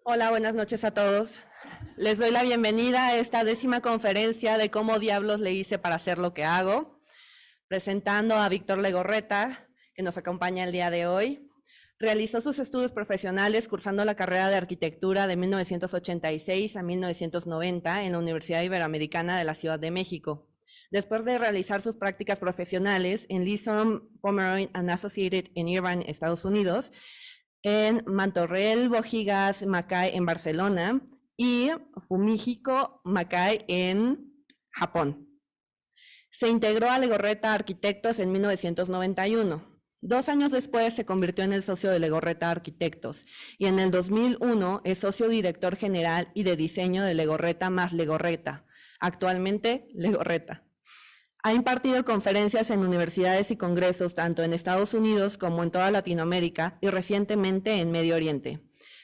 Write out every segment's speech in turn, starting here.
Hola, buenas noches a todos. Les doy la bienvenida a esta 10ª conferencia de cómo diablos le hice para hacer lo que hago, presentando a Víctor Legorreta, que nos acompaña el día de hoy. Realizó sus estudios profesionales cursando la carrera de arquitectura de 1986 a 1990 en la Universidad Iberoamericana de la Ciudad de México. Después de realizar sus prácticas profesionales en Leeson, Pomeroy & Associated en Irvine, Estados Unidos, en Mantorrell, Bohigas, Mackay en Barcelona y Fumihiko Mackay en Japón. Se integró a Legorreta Arquitectos en 1991. 2 años después se convirtió en el socio de Legorreta Arquitectos y en el 2001 es socio director general y de diseño de Legorreta más Legorreta, actualmente Legorreta. Ha impartido conferencias en universidades y congresos tanto en Estados Unidos como en toda Latinoamérica y recientemente en Medio Oriente.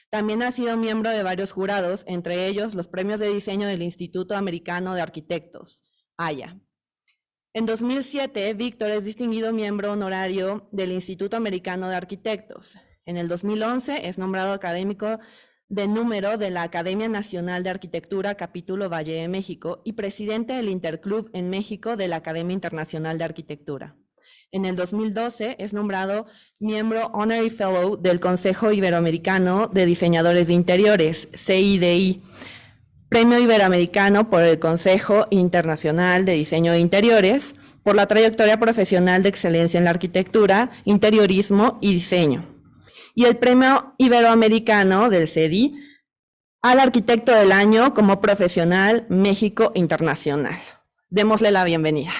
También ha sido miembro de varios jurados, entre ellos los premios de diseño del Instituto Americano de Arquitectos, AYA. En 2007, Víctor es distinguido miembro honorario del Instituto Americano de Arquitectos. En el 2011 es nombrado académico de número de la Academia Nacional de Arquitectura, capítulo Valle de México, y presidente del Interclub en México de la Academia Internacional de Arquitectura. En el 2012 es nombrado miembro Honorary Fellow del Consejo Iberoamericano de Diseñadores de Interiores, CIDI, Premio Iberoamericano por el Consejo Internacional de Diseño de Interiores, por la trayectoria profesional de excelencia en la arquitectura, interiorismo y diseño. Y el Premio Iberoamericano del CEDI al Arquitecto del Año como Profesional México Internacional. Démosle la bienvenida.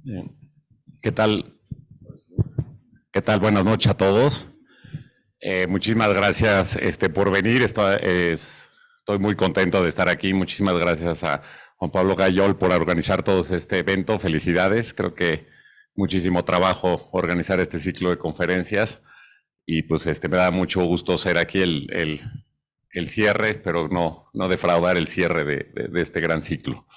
Bien. ¿Qué tal? ¿Qué tal? Buenas noches a todos. Muchísimas gracias por venir. Estoy muy contento de estar aquí. Muchísimas gracias a Juan Pablo Gayol por organizar todo este evento. Felicidades. Creo que muchísimo trabajo organizar este ciclo de conferencias y pues me da mucho gusto ser aquí el cierre, pero no defraudar el cierre de este gran ciclo.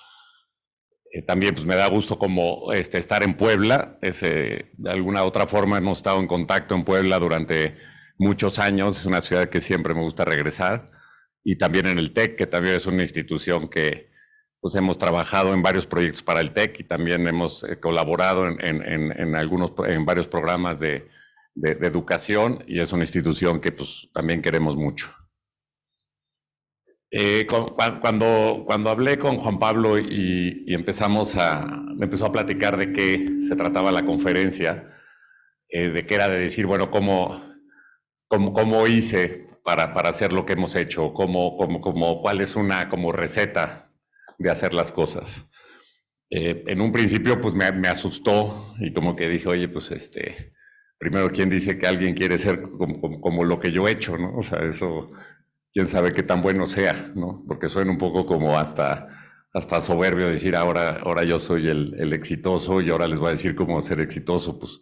También pues me da gusto como estar en Puebla. De alguna otra forma hemos estado en contacto en Puebla durante muchos años. Es una ciudad que siempre me gusta regresar. Y también en el TEC, que también es una institución que pues hemos trabajado en varios proyectos para el TEC y también hemos colaborado en varios programas de educación, y es una institución que pues también queremos mucho. Cuando hablé con Juan Pablo y me empezó a platicar de qué se trataba la conferencia, de qué era de decir, bueno, cómo hice para hacer lo que hemos hecho, cuál es una como receta de hacer las cosas. En un principio pues me asustó y como que dije, oye, pues primero, ¿quién dice que alguien quiere ser como lo que yo he hecho, ¿no? O sea, eso quién sabe qué tan bueno sea, ¿no? Porque suena un poco como hasta soberbio decir ahora yo soy el exitoso y ahora les voy a decir cómo ser exitoso, pues,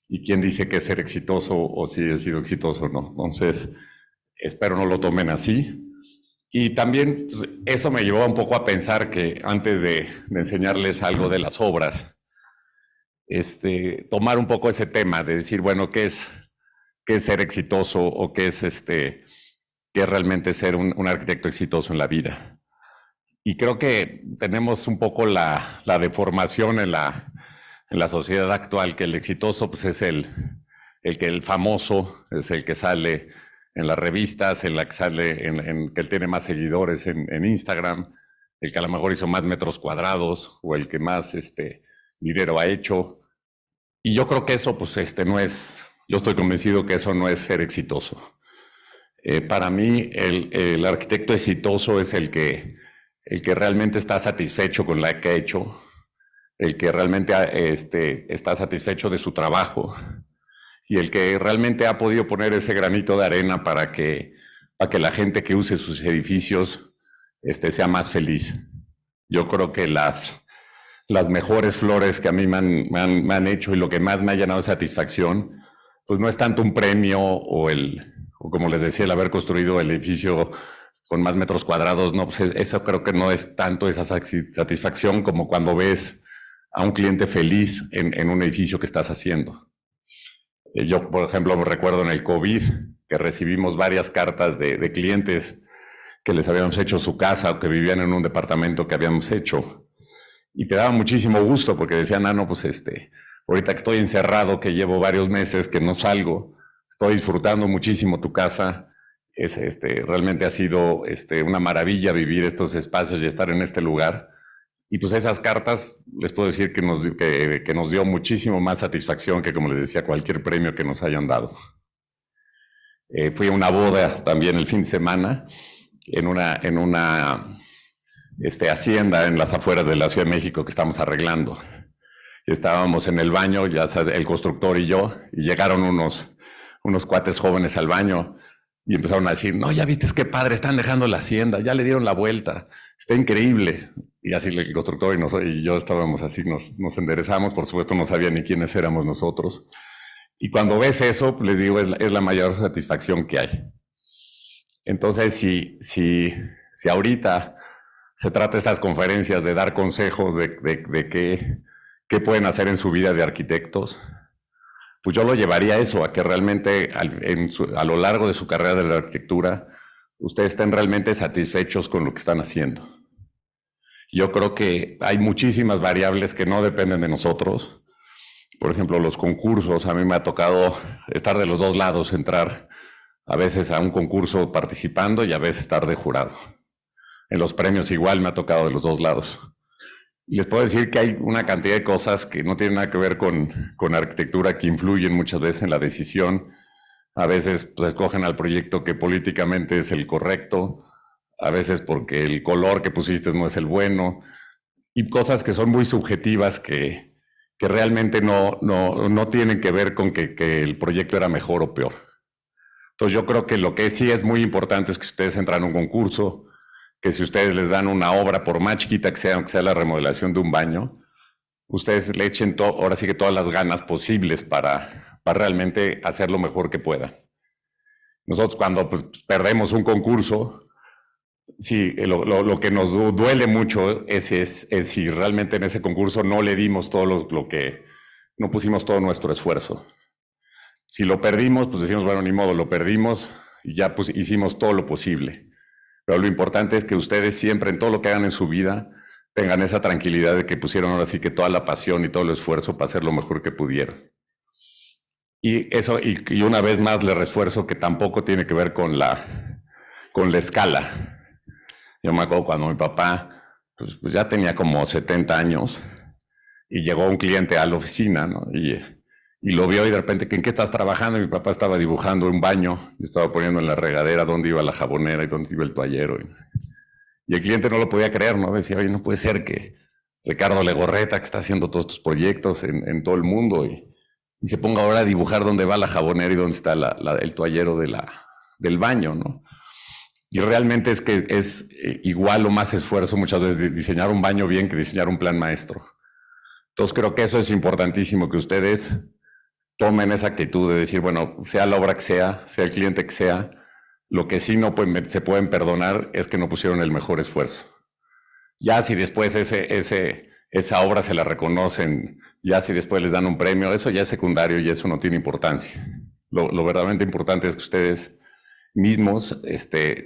¿y quién dice que es ser exitoso o si he sido exitoso o no? Entonces, espero no lo tomen así. Y también pues, eso me llevó un poco a pensar que antes de enseñarles algo de las obras, tomar un poco ese tema de decir, bueno, ¿qué es ser exitoso o qué es realmente ser un arquitecto exitoso en la vida? Y creo que tenemos un poco la deformación en la sociedad actual, que el exitoso pues, es el famoso, es el que sale en las revistas, en la que sale, que él tiene más seguidores en Instagram, el que a lo mejor hizo más metros cuadrados o el que más dinero ha hecho. Y yo creo que eso pues no es, yo estoy convencido que eso no es ser exitoso. Para mí el arquitecto exitoso es el que realmente está satisfecho con lo que ha hecho, el que realmente está satisfecho de su trabajo y el que realmente ha podido poner ese granito de arena para que la gente que use sus edificios sea más feliz. Yo creo que las mejores flores que a mí me han hecho y lo que más me ha llenado de satisfacción, pues no es tanto un premio o el o como les decía, el haber construido el edificio con más metros cuadrados, no, pues eso creo que no es tanto esa satisfacción como cuando ves a un cliente feliz en un edificio que estás haciendo. Yo, por ejemplo, me recuerdo en el COVID que recibimos varias cartas de clientes que les habíamos hecho su casa o que vivían en un departamento que habíamos hecho. Y te daba muchísimo gusto porque decían, no, pues ahorita que estoy encerrado, que llevo varios meses, que no salgo, estoy disfrutando muchísimo tu casa. Realmente ha sido una maravilla vivir estos espacios y estar en este lugar. Y pues esas cartas, les puedo decir que nos dio muchísimo más satisfacción que, como les decía, cualquier premio que nos hayan dado. Fui a una boda también el fin de semana en una hacienda en las afueras de la Ciudad de México que estamos arreglando. Y estábamos en el baño, ya sabes, el constructor y yo, y llegaron unos cuates jóvenes al baño y empezaron a decir, no, ya viste, qué padre, están dejando la hacienda, ya le dieron la vuelta, está increíble. Y así el constructor y yo estábamos así, nos enderezamos, por supuesto no sabía ni quiénes éramos nosotros. Y cuando ves eso, pues les digo, es la mayor satisfacción que hay. Entonces, si ahorita se trata de estas conferencias de dar consejos de qué pueden hacer en su vida de arquitectos, pues yo lo llevaría a eso, a que realmente a lo largo de su carrera de la arquitectura, ustedes estén realmente satisfechos con lo que están haciendo. Yo creo que hay muchísimas variables que no dependen de nosotros. Por ejemplo, los concursos, a mí me ha tocado estar de los dos lados, entrar a veces a un concurso participando y a veces estar de jurado. En los premios igual me ha tocado de los dos lados. Y les puedo decir que hay una cantidad de cosas que no tienen nada que ver con arquitectura, que influyen muchas veces en la decisión. A veces pues, escogen al proyecto que políticamente es el correcto, a veces porque el color que pusiste no es el bueno, y cosas que son muy subjetivas que realmente no tienen que ver con que el proyecto era mejor o peor. Entonces yo creo que lo que sí es muy importante es que ustedes entran a un concurso, que si ustedes les dan una obra, por más chiquita que sea, aunque sea la remodelación de un baño, ustedes le echen ahora sí que todas las ganas posibles para realmente hacer lo mejor que puedan. Nosotros cuando pues, perdemos un concurso, sí, lo que nos duele mucho es si realmente en ese concurso no le dimos todo no pusimos todo nuestro esfuerzo. Si lo perdimos, pues decimos, bueno, ni modo, lo perdimos y ya pues hicimos todo lo posible. Pero lo importante es que ustedes siempre, en todo lo que hagan en su vida, tengan esa tranquilidad de que pusieron ahora sí que toda la pasión y todo el esfuerzo para hacer lo mejor que pudieron. Y eso, y una vez más les refuerzo que tampoco tiene que ver con la escala. Yo me acuerdo cuando mi papá pues ya tenía como 70 años y llegó un cliente a la oficina, ¿no? Y lo vio y de repente, ¿en qué estás trabajando? Y mi papá estaba dibujando un baño, yo estaba poniendo en la regadera dónde iba la jabonera y dónde iba el toallero. Y el cliente no lo podía creer, ¿no? Decía, oye, no puede ser que Ricardo Legorreta, que está haciendo todos estos proyectos en todo el mundo, y se ponga ahora a dibujar dónde va la jabonera y dónde está el toallero del baño, ¿no? Y realmente es que es igual o más esfuerzo muchas veces de diseñar un baño bien que diseñar un plan maestro. Entonces creo que eso es importantísimo, que ustedes tomen esa actitud de decir, bueno, sea la obra que sea el cliente que sea, lo que sí no se pueden perdonar es que no pusieron el mejor esfuerzo. Ya si después esa obra se la reconocen, ya si después les dan un premio, eso ya es secundario y eso no tiene importancia. Lo verdaderamente importante es que ustedes mismos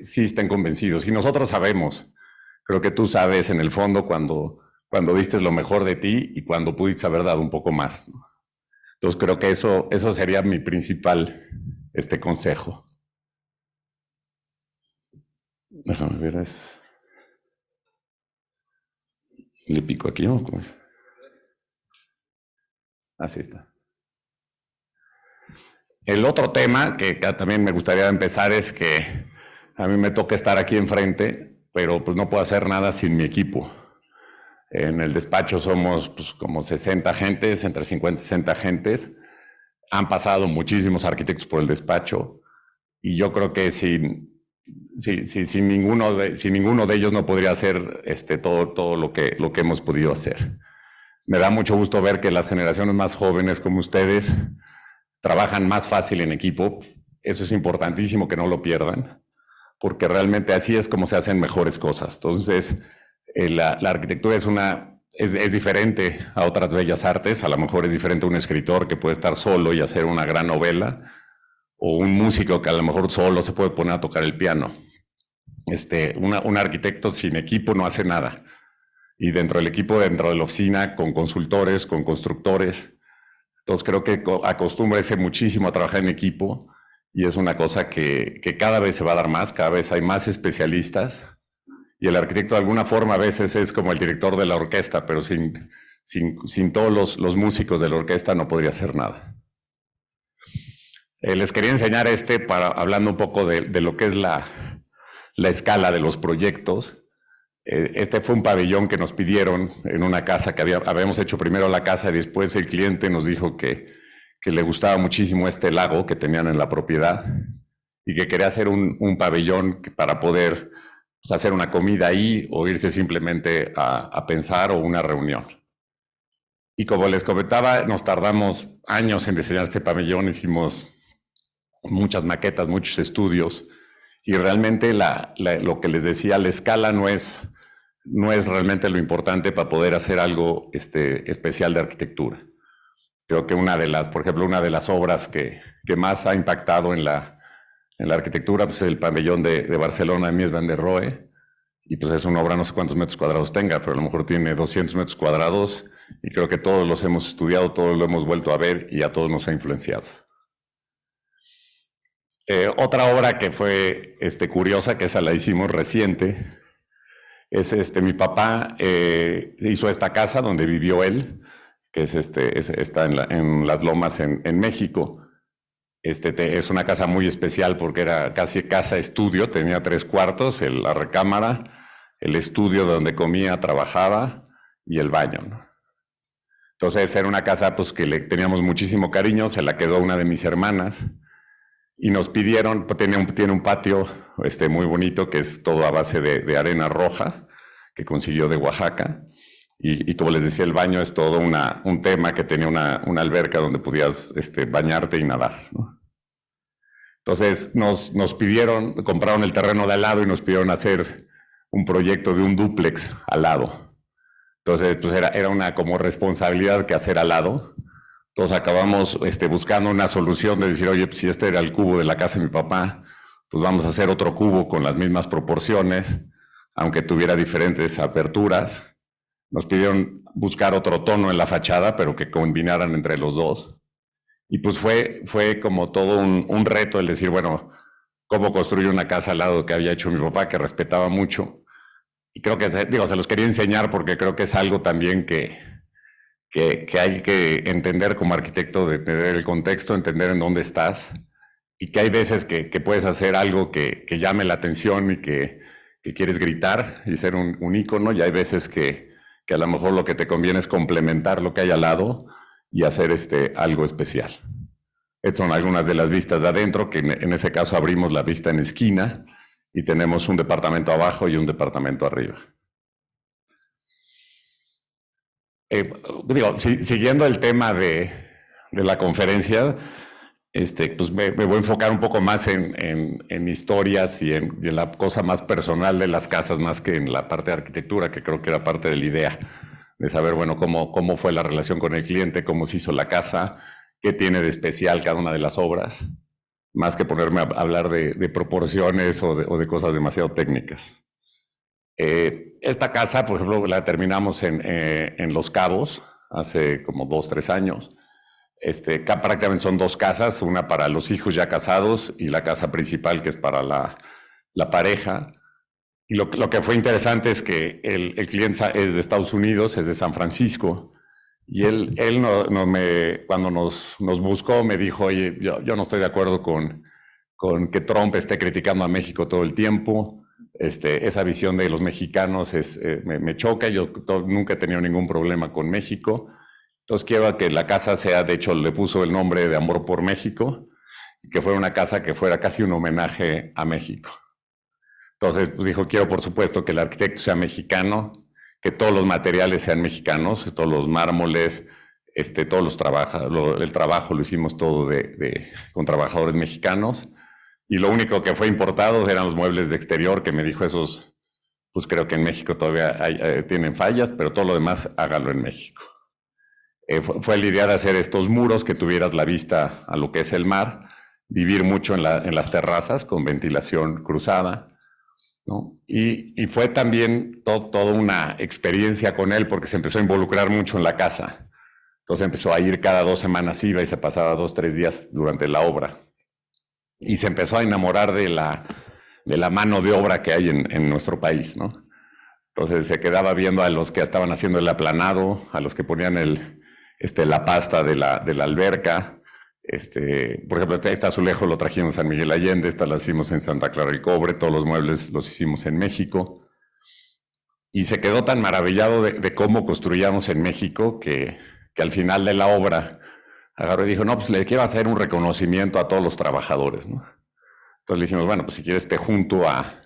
sí estén convencidos. Y nosotros sabemos, creo que tú sabes en el fondo cuando diste lo mejor de ti y cuando pudiste haber dado un poco más, ¿no? Entonces creo que eso sería mi principal consejo. Déjame ver, le pico aquí, ¿no? Así está. El otro tema que también me gustaría empezar es que a mí me toca estar aquí enfrente, pero pues no puedo hacer nada sin mi equipo. En el despacho somos pues, como 60 gentes, entre 50 y 60 gentes. Han pasado muchísimos arquitectos por el despacho y yo creo que sin ninguno de ellos no podría hacer todo lo que hemos podido hacer. Me da mucho gusto ver que las generaciones más jóvenes como ustedes trabajan más fácil en equipo, Eso es importantísimo que no lo pierdan, porque realmente así es como se hacen mejores cosas. Entonces, la arquitectura es diferente a otras bellas artes. A lo mejor es diferente a un escritor que puede estar solo y hacer una gran novela, o un músico que a lo mejor solo se puede poner a tocar el piano. Un arquitecto sin equipo no hace nada. Y dentro del equipo, dentro de la oficina, con consultores, con constructores. Entonces creo que acostúmbrese muchísimo a trabajar en equipo, y es una cosa que cada vez se va a dar más, cada vez hay más especialistas, y el arquitecto de alguna forma a veces es como el director de la orquesta, pero sin todos los músicos de la orquesta no podría hacer nada. Les quería enseñar hablando un poco de lo que es la escala de los proyectos. Este fue un pabellón que nos pidieron en una casa que habíamos hecho primero la casa, y después el cliente nos dijo que le gustaba muchísimo este lago que tenían en la propiedad y que quería hacer un pabellón para poder hacer una comida ahí o irse simplemente a pensar, o una reunión. Y como les comentaba, nos tardamos años en diseñar este pabellón, hicimos muchas maquetas, muchos estudios, y realmente lo que les decía, la escala no es realmente lo importante para poder hacer algo especial de arquitectura. Creo que por ejemplo, una de las obras que más ha impactado en la arquitectura, pues el pabellón de Barcelona, de Mies van der Rohe, y pues es una obra, no sé cuántos metros cuadrados tenga, pero a lo mejor tiene 200 metros cuadrados, y creo que todos los hemos estudiado, todos lo hemos vuelto a ver, y a todos nos ha influenciado. Otra obra que fue curiosa, que esa la hicimos reciente, es mi papá hizo esta casa donde vivió él, que está en Las Lomas en México. Es una casa muy especial porque era casi casa estudio, tenía 3 cuartos, la recámara, el estudio donde comía, trabajaba, y el baño, ¿no? Entonces era una casa pues que le teníamos muchísimo cariño, se la quedó una de mis hermanas, y nos pidieron, tiene un patio muy bonito, que es todo a base de arena roja, que consiguió de Oaxaca. Y como les decía, el baño es todo un tema, que tenía una alberca donde podías bañarte y nadar, ¿no? Entonces nos compraron el terreno de al lado y nos pidieron hacer un proyecto de un dúplex al lado. Entonces pues era una como responsabilidad que hacer al lado. Entonces acabamos buscando una solución de decir, oye, pues si este era el cubo de la casa de mi papá, pues vamos a hacer otro cubo con las mismas proporciones, aunque tuviera diferentes aperturas. Nos pidieron buscar otro tono en la fachada, pero que combinaran entre los dos. Y pues fue como todo un reto el decir, bueno, ¿cómo construir una casa al lado que había hecho mi papá, que respetaba mucho? Y creo que, se los quería enseñar porque creo que es algo también que hay que entender como arquitecto, de entender el contexto, entender en dónde estás, y que hay veces que puedes hacer algo que llame la atención y que quieres gritar y ser un ícono, y hay veces que a lo mejor lo que te conviene es complementar lo que hay al lado y hacer algo especial. Estas son algunas de las vistas de adentro, que en ese caso abrimos la vista en esquina y tenemos un departamento abajo y un departamento arriba. Siguiendo el tema de la conferencia, pues me voy a enfocar un poco más en historias y en la cosa más personal de las casas, más que en la parte de arquitectura, que creo que era parte de la idea, de saber, bueno, cómo fue la relación con el cliente, cómo se hizo la casa, qué tiene de especial cada una de las obras, más que ponerme a hablar de proporciones o de cosas demasiado técnicas. Esta casa, por ejemplo, la terminamos en Los Cabos hace como 2 o 3 años. Prácticamente son 2 casas, una para los hijos ya casados y la casa principal, que es para la pareja. Y lo que fue interesante es que el cliente es de Estados Unidos, es de San Francisco, y él cuando nos buscó me dijo, oye, yo no estoy de acuerdo con que Trump esté criticando a México todo el tiempo. Esa visión de los mexicanos me choca. Yo nunca he tenido ningún problema con México. Entonces quiero que la casa sea, de hecho le puso el nombre de Amor por México, y que fuera una casa que fuera casi un homenaje a México. Entonces pues dijo, quiero por supuesto que el arquitecto sea mexicano, que todos los materiales sean mexicanos, todos los mármoles, todos los el trabajo lo hicimos todo con trabajadores mexicanos. Y lo único que fue importado eran los muebles de exterior, que me dijo esos, pues creo que en México todavía tienen fallas, pero todo lo demás hágalo en México. Fue la idea de hacer estos muros que tuvieras la vista a lo que es el mar, vivir mucho en las terrazas con ventilación cruzada, ¿no? Y fue también toda una experiencia con él porque se empezó a involucrar mucho en la casa. Entonces empezó a ir cada 2 semanas, iba y se pasaba 2, 3 días durante la obra. Y se empezó a enamorar de la mano de obra que hay en nuestro país, ¿no? Entonces se quedaba viendo a los que estaban haciendo el aplanado, a los que ponían la pasta de la alberca. Por ejemplo, este azulejo lo trajimos a San Miguel Allende, esta la hicimos en Santa Clara del Cobre, todos los muebles los hicimos en México. Y se quedó tan maravillado de cómo construíamos en México que al final de la obra agarró y dijo, no, pues le quiero hacer un reconocimiento a todos los trabajadores, ¿no? Entonces le dijimos, bueno, pues si quieres te junto a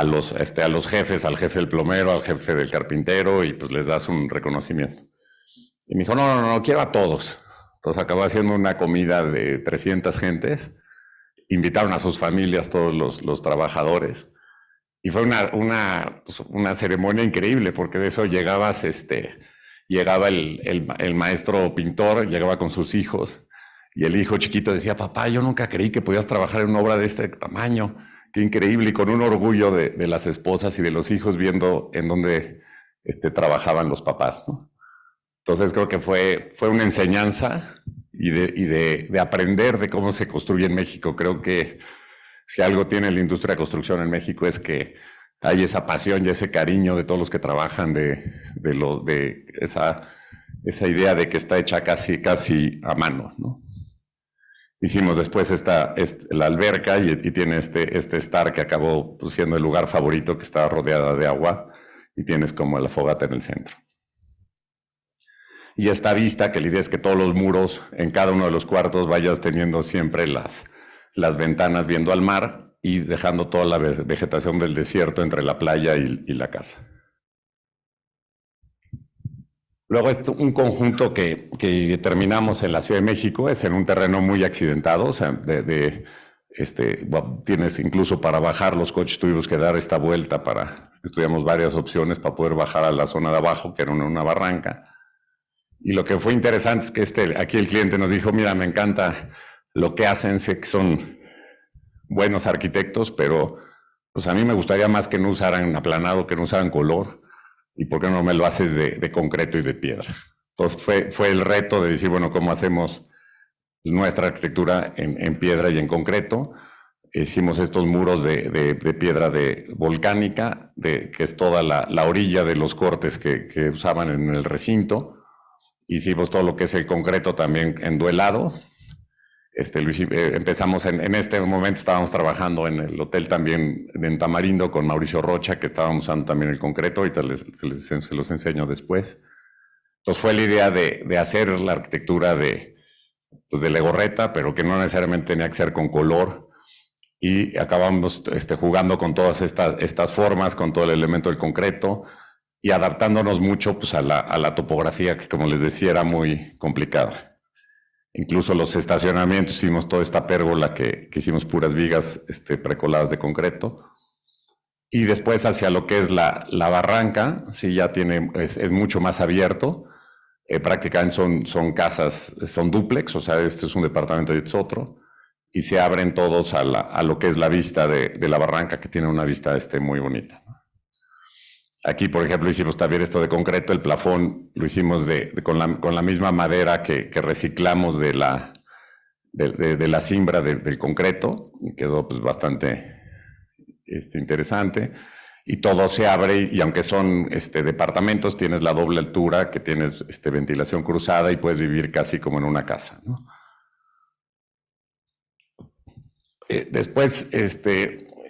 los jefes, al jefe del plomero, al jefe del carpintero, y pues les das un reconocimiento. Y me dijo, no, quiero a todos. Entonces acabó haciendo una comida de 300 gentes, invitaron a sus familias todos los trabajadores, y fue una ceremonia increíble, porque de eso llegaba el maestro pintor, llegaba con sus hijos, y el hijo chiquito decía, papá, yo nunca creí que podías trabajar en una obra de este tamaño, qué increíble, y con un orgullo de las esposas y de los hijos viendo en dónde trabajaban los papás, ¿no? Entonces creo que fue una enseñanza y de aprender de cómo se construye en México. Creo que si algo tiene la industria de construcción en México es que hay esa pasión y ese cariño de todos los que trabajan, de esa idea de que está hecha casi a mano, ¿no? Hicimos después la alberca y tiene este estar que acabó siendo el lugar favorito, que está rodeada de agua y tienes como la fogata en el centro. Y esta vista, que la idea es que todos los muros en cada uno de los cuartos vayas teniendo siempre las ventanas viendo al mar y dejando toda la vegetación del desierto entre la playa y la casa. Luego es un conjunto que terminamos en la Ciudad de México, es en un terreno muy accidentado, o sea, tienes incluso para bajar los coches, tuvimos que dar esta vuelta estudiamos varias opciones para poder bajar a la zona de abajo, que era una barranca. Y lo que fue interesante es que aquí el cliente nos dijo, mira, me encanta lo que hacen, sé que son buenos arquitectos, pero pues a mí me gustaría más que no usaran aplanado, que no usaran color. ¿Y por qué no me lo haces de concreto y de piedra? Entonces fue el reto de decir, bueno, ¿cómo hacemos nuestra arquitectura en piedra y en concreto? Hicimos estos muros de piedra volcánica, que es toda la orilla de los cortes que usaban en el recinto. Hicimos todo lo que es el concreto también enduelado. Empezamos en este momento, estábamos trabajando en el hotel también en Tamarindo con Mauricio Rocha, que estábamos usando también el concreto, ahorita se los enseño después. Entonces fue la idea de hacer la arquitectura de Legorreta, pero que no necesariamente tenía que ser con color, y acabamos jugando con todas estas formas, con todo el elemento del concreto, y adaptándonos mucho pues, a la topografía, que como les decía era muy complicada. Incluso los estacionamientos, hicimos toda esta pérgola que hicimos puras vigas precoladas de concreto. Y después hacia lo que es la barranca, sí ya es mucho más abierto. Prácticamente son casas, son dúplex, o sea, este es un departamento y este es otro. Y se abren todos a lo que es la vista de la barranca, que tiene una vista muy bonita. Aquí, por ejemplo, hicimos también esto de concreto, el plafón lo hicimos con la misma madera que reciclamos de la cimbra del concreto, y quedó pues bastante interesante. Y todo se abre, y aunque son departamentos, tienes la doble altura, que tienes ventilación cruzada y puedes vivir casi como en una casa, ¿no? Después,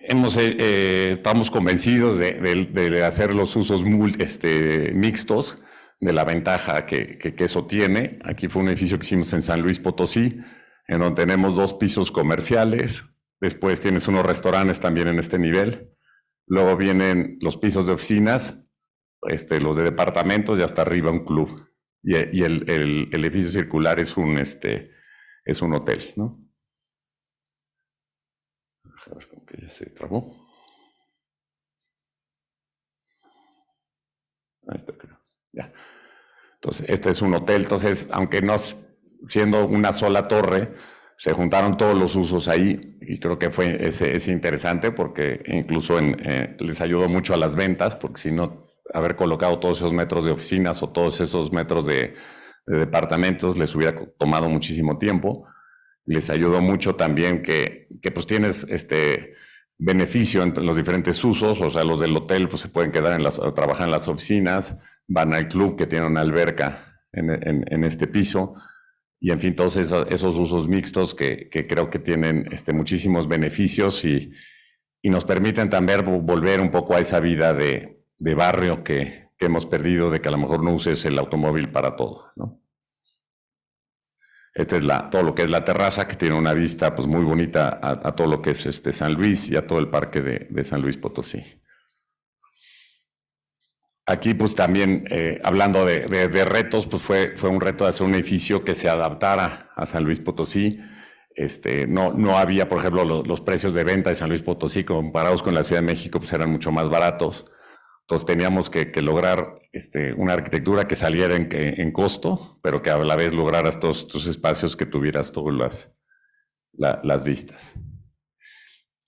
estamos convencidos de hacer los usos mixtos, de la ventaja que eso tiene. Aquí fue un edificio que hicimos en San Luis Potosí, en donde tenemos 2 pisos comerciales. Después tienes unos restaurantes también en este nivel. Luego vienen los pisos de oficinas, los de departamentos, y hasta arriba un club. y el edificio circular es un hotel, ¿no? A ver, como que ya se trabó. Ahí está, creo. Ya. Entonces, este es un hotel. Entonces, aunque no siendo una sola torre, se juntaron todos los usos ahí y creo que es interesante porque incluso les ayudó mucho a las ventas, porque si no, haber colocado todos esos metros de oficinas o todos esos metros de departamentos les hubiera tomado muchísimo tiempo. Les ayudó mucho también que pues tienes beneficio en los diferentes usos, o sea, los del hotel pues se pueden quedar trabajar en las oficinas, van al club que tiene una alberca en este piso, y en fin, todos esos usos mixtos que creo que tienen muchísimos beneficios y nos permiten también volver un poco a esa vida de barrio que hemos perdido, de que a lo mejor no uses el automóvil para todo, ¿no? Esta es todo lo que es la terraza, que tiene una vista pues muy bonita a todo lo que es San Luis y a todo el parque de San Luis Potosí. Aquí pues también hablando de retos, pues fue un reto de hacer un edificio que se adaptara a San Luis Potosí. No había, por ejemplo, los precios de venta de San Luis Potosí comparados con la Ciudad de México, pues eran mucho más baratos. Entonces teníamos que lograr una arquitectura que saliera en costo, pero que a la vez lograras todos tus espacios, que tuvieras todas las vistas.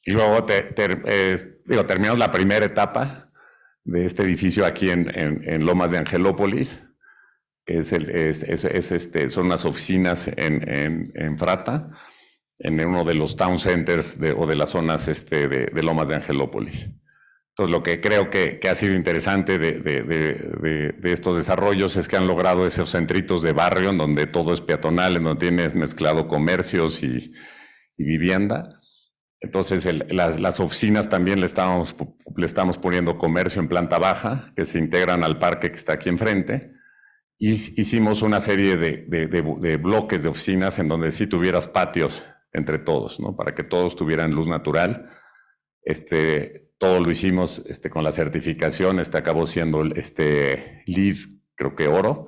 Y luego terminamos la primera etapa de este edificio aquí en Lomas de Angelópolis, que son unas oficinas en Frata, en uno de los town centers o de las zonas de Lomas de Angelópolis. Entonces, lo que creo que ha sido interesante de estos desarrollos es que han logrado esos centritos de barrio en donde todo es peatonal, en donde tienes mezclado comercios y vivienda. Entonces, las oficinas también le estamos poniendo comercio en planta baja, que se integran al parque que está aquí enfrente. Y hicimos una serie de bloques de oficinas en donde sí tuvieras patios entre todos, ¿no? Para que todos tuvieran luz natural. Todo lo hicimos con la certificación, acabó siendo LEED, creo que oro,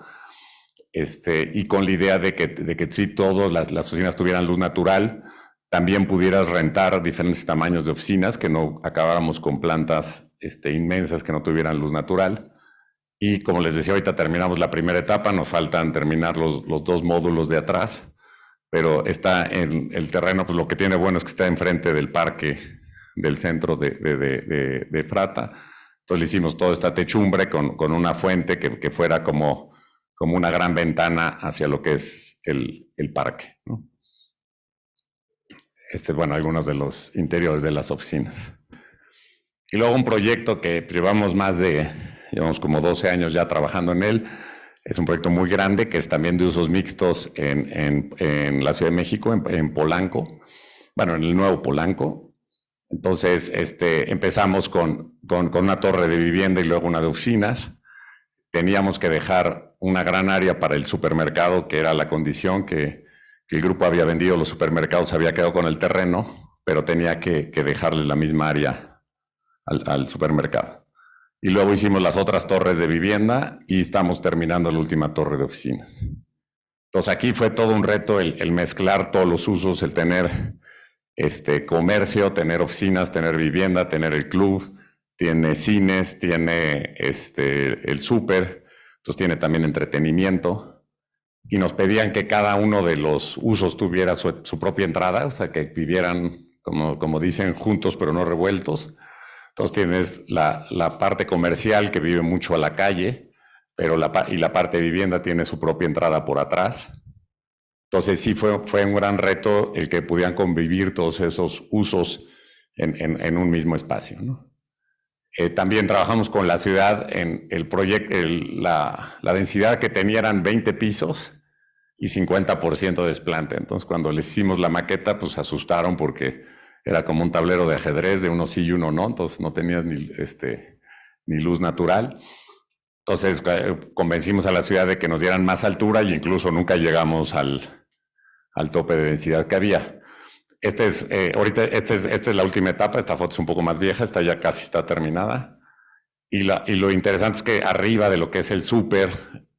y con la idea de que sí todas las oficinas tuvieran luz natural, también pudieras rentar diferentes tamaños de oficinas, que no acabáramos con plantas inmensas que no tuvieran luz natural. Y como les decía, ahorita terminamos la primera etapa, nos faltan terminar los dos módulos de atrás, pero está en el terreno, pues lo que tiene bueno es que está enfrente del parque del centro de Frata. Entonces le hicimos toda esta techumbre con una fuente que fuera como una gran ventana hacia lo que es el parque, ¿no? Bueno, algunos de los interiores de las oficinas. Y luego un proyecto que llevamos como 12 años ya trabajando en él. Es un proyecto muy grande que es también de usos mixtos en la Ciudad de México, en Polanco, bueno, en el nuevo Polanco. Entonces, empezamos con una torre de vivienda y luego una de oficinas. Teníamos que dejar una gran área para el supermercado, que era la condición que el grupo había vendido. Los supermercados se había quedado con el terreno, pero tenía que dejarle la misma área al supermercado. Y luego hicimos las otras torres de vivienda y estamos terminando la última torre de oficinas. Entonces, aquí fue todo un reto el mezclar todos los usos, el tener comercio, tener oficinas, tener vivienda, tener el club, tiene cines, tiene el súper, entonces tiene también entretenimiento. Y nos pedían que cada uno de los usos tuviera su propia entrada, o sea, que vivieran, como dicen, juntos pero no revueltos. Entonces tienes la parte comercial, que vive mucho a la calle, pero y la parte de vivienda tiene su propia entrada por atrás. Entonces sí fue un gran reto el que pudieran convivir todos esos usos en un mismo espacio, ¿no? También trabajamos con la ciudad en el proyecto. La densidad que tenía eran 20 pisos y 50% de desplante. Entonces, cuando les hicimos la maqueta, pues se asustaron porque era como un tablero de ajedrez, de uno sí y uno no. Entonces, no tenías ni luz natural. Entonces, convencimos a la ciudad de que nos dieran más altura y incluso nunca llegamos al tope de densidad que había. Esta es la última etapa. Esta foto es un poco más vieja, esta ya casi está terminada. Y lo interesante es que arriba de lo que es el súper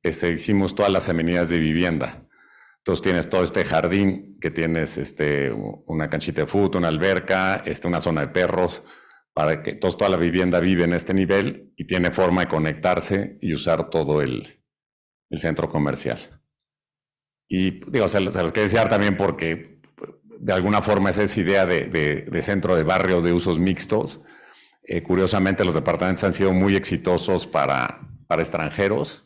hicimos todas las avenidas de vivienda. Entonces tienes todo este jardín que tienes una canchita de fútbol, una alberca, una zona de perros, para que toda la vivienda vive en este nivel y tiene forma de conectarse y usar todo el centro comercial. Y digo, se los quería decir también porque de alguna forma es esa idea de centro de barrio de usos mixtos. Curiosamente los departamentos han sido muy exitosos para extranjeros.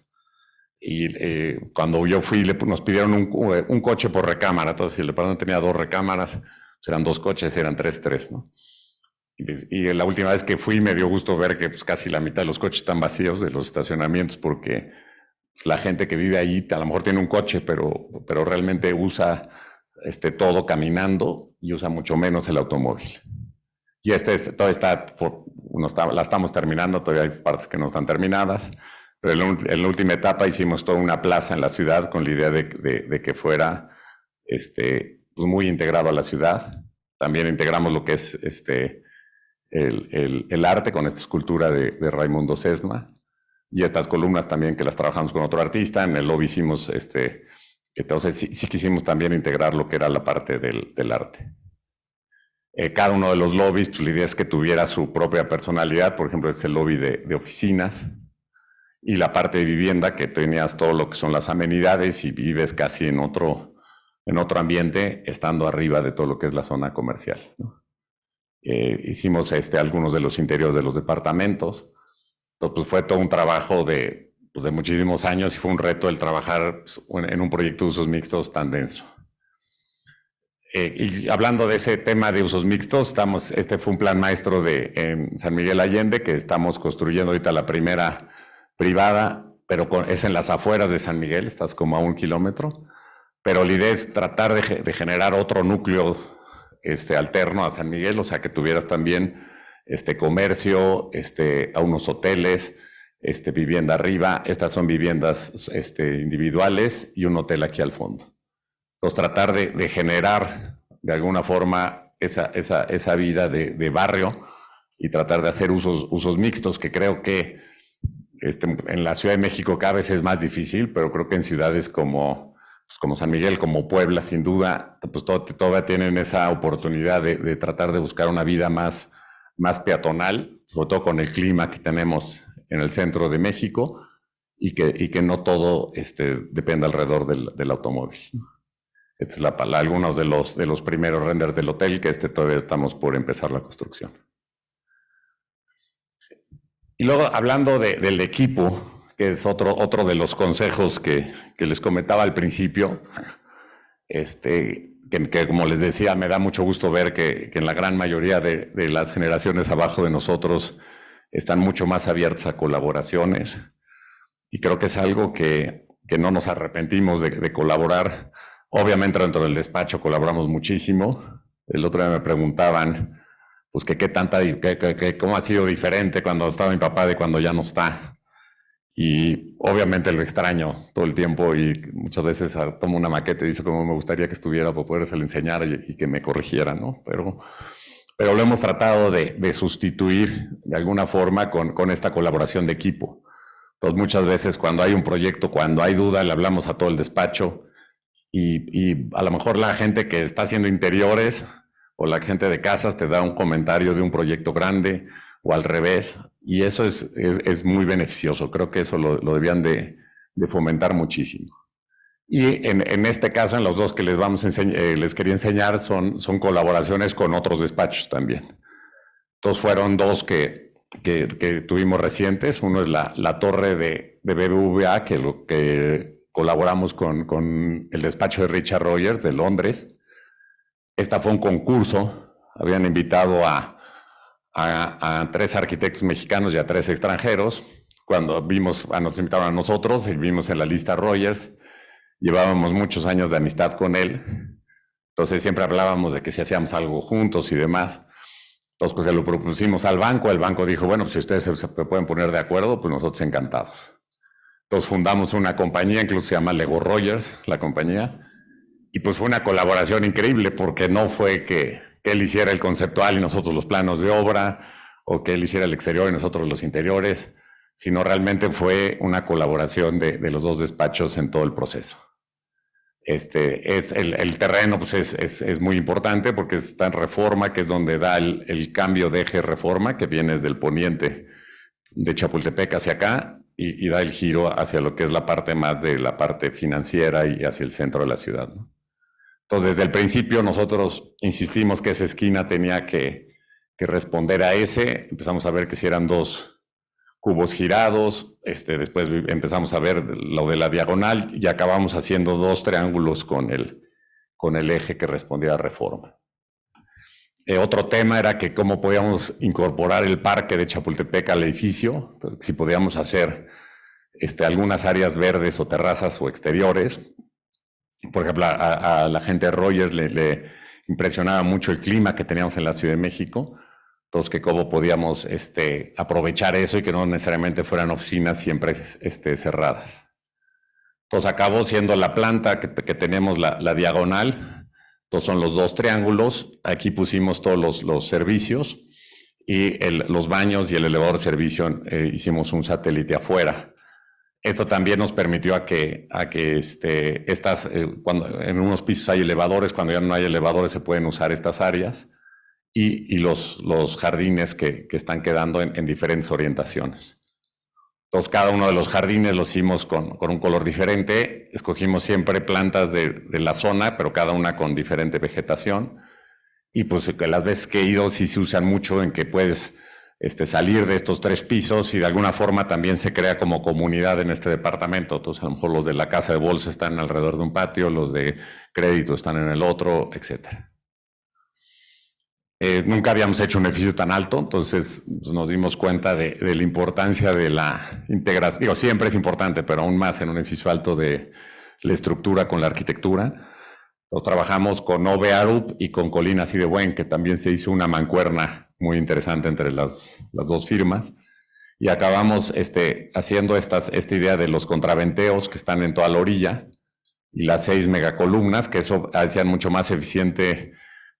Y cuando yo fui, nos pidieron un coche por recámara. Entonces, si el departamento tenía 2 recámaras, pues eran 2 coches, eran 3, ¿no? Y la última vez que fui me dio gusto ver que pues, casi la mitad de los coches están vacíos de los estacionamientos porque pues, la gente que vive allí a lo mejor tiene un coche, pero realmente usa todo caminando y usa mucho menos el automóvil. Y la estamos terminando, todavía hay partes que no están terminadas. Pero en la última etapa hicimos toda una plaza en la ciudad con la idea de que fuera pues muy integrado a la ciudad. También integramos lo que es el arte con esta escultura de Raimundo Sesma. Y estas columnas también que las trabajamos con otro artista. En el lobby hicimos, entonces sí quisimos también integrar lo que era la parte del arte. Cada uno de los lobbies, pues la idea es que tuviera su propia personalidad. Por ejemplo, este es el lobby de oficinas. Y la parte de vivienda, que tenías todo lo que son las amenidades y vives casi en otro ambiente, estando arriba de todo lo que es la zona comercial, ¿no? Hicimos algunos de los interiores de los departamentos. Entonces, pues fue todo un trabajo de muchísimos años y fue un reto el trabajar en un proyecto de usos mixtos tan denso. Y hablando de ese tema de usos mixtos, fue un plan maestro en San Miguel Allende, que estamos construyendo ahorita la primera privada, pero es en las afueras de San Miguel, estás como a 1 kilómetro, pero la idea es tratar de generar otro núcleo alterno a San Miguel, o sea, que tuvieras también comercio, a unos hoteles, vivienda arriba. Estas son viviendas individuales y un hotel aquí al fondo. Entonces, tratar de generar de alguna forma esa vida de barrio y tratar de hacer usos mixtos, que creo que en la Ciudad de México cada vez es más difícil, pero creo que en ciudades como San Miguel, como Puebla, sin duda, pues todavía tienen esa oportunidad de tratar de buscar una vida más peatonal, sobre todo con el clima que tenemos en el centro de México y que no todo depende alrededor del automóvil. Esta es algunos de los primeros renders del hotel, que todavía estamos por empezar la construcción. Y luego, hablando del equipo, que es otro de los consejos que les comentaba al principio, que como les decía, me da mucho gusto ver que en la gran mayoría de las generaciones abajo de nosotros están mucho más abiertas a colaboraciones. Y creo que es algo que no nos arrepentimos de colaborar. Obviamente dentro del despacho colaboramos muchísimo. El otro día me preguntaban pues cómo ha sido diferente cuando estaba mi papá de cuando ya no está. Y obviamente lo extraño todo el tiempo y muchas veces tomo una maqueta y digo cómo me gustaría que estuviera para podérselo enseñar y que me corrigiera, ¿no? Pero lo hemos tratado de sustituir de alguna forma con esta colaboración de equipo. Entonces muchas veces cuando hay un proyecto, cuando hay duda, le hablamos a todo el despacho y a lo mejor la gente que está haciendo interiores o la gente de casas te da un comentario de un proyecto grande o al revés, y eso es muy beneficioso. Creo que eso lo debían de fomentar muchísimo. Y en este caso, en los dos que les quería enseñar son colaboraciones con otros despachos también. Entonces fueron 2 que tuvimos recientes. Uno es la torre de BBVA, que colaboramos con el despacho de Richard Rogers de Londres. Esta fue un concurso, habían invitado a 3 arquitectos mexicanos y a 3 extranjeros. Cuando nos invitaron a nosotros y vimos en la lista Rogers, llevábamos muchos años de amistad con él. Entonces siempre hablábamos de que si hacíamos algo juntos y demás. Entonces pues se lo propusimos al banco. El banco dijo, bueno, pues si ustedes se pueden poner de acuerdo, pues nosotros encantados. Entonces fundamos una compañía, incluso se llama Lego Rogers, la compañía. Y pues fue una colaboración increíble porque no fue que él hiciera el conceptual y nosotros los planos de obra, o que él hiciera el exterior y nosotros los interiores, sino realmente fue una colaboración de los dos despachos en todo el proceso. El terreno pues es muy importante porque está en Reforma, que es donde da el cambio de eje Reforma, que viene desde el poniente de Chapultepec hacia acá y da el giro hacia lo que es la parte más de la parte financiera y hacia el centro de la ciudad, ¿no? Entonces, desde el principio nosotros insistimos que esa esquina tenía que responder a ese. Empezamos a ver que si eran dos cubos girados, después empezamos a ver lo de la diagonal y acabamos haciendo dos triángulos con el eje que respondía a Reforma. Otro tema era que cómo podíamos incorporar el parque de Chapultepec al edificio, entonces, si podíamos hacer algunas áreas verdes o terrazas o exteriores. Por ejemplo, a la gente de Rogers le impresionaba mucho el clima que teníamos en la Ciudad de México. Entonces, que cómo podíamos aprovechar eso y que no necesariamente fueran oficinas siempre cerradas. Entonces, acabó siendo la planta que tenemos la diagonal. Entonces, son los dos triángulos. Aquí pusimos todos los servicios y los baños y el elevador de servicio hicimos un satélite afuera. Esto también nos permitió a que cuando en unos pisos hay elevadores, cuando ya no hay elevadores se pueden usar estas áreas y los jardines que están quedando en diferentes orientaciones. Entonces, cada uno de los jardines los hicimos con un color diferente. Escogimos siempre plantas de la zona, pero cada una con diferente vegetación. Y pues las veces que he ido sí se usan mucho en que puedes salir de estos tres pisos y de alguna forma también se crea como comunidad en este departamento. Entonces, a lo mejor los de la casa de bolsa están alrededor de un patio, los de crédito están en el otro, etcétera. Nunca habíamos hecho un edificio tan alto, entonces pues, nos dimos cuenta de la importancia de la integración. Digo, siempre es importante, pero aún más en un edificio alto de la estructura con la arquitectura. Entonces trabajamos con OVARUP y con Colinas y de Buen, que también se hizo una mancuerna muy interesante entre las dos firmas. Y acabamos haciendo esta idea de los contraventeos que están en toda la orilla y las 6 megacolumnas, que eso hacían mucho más eficiente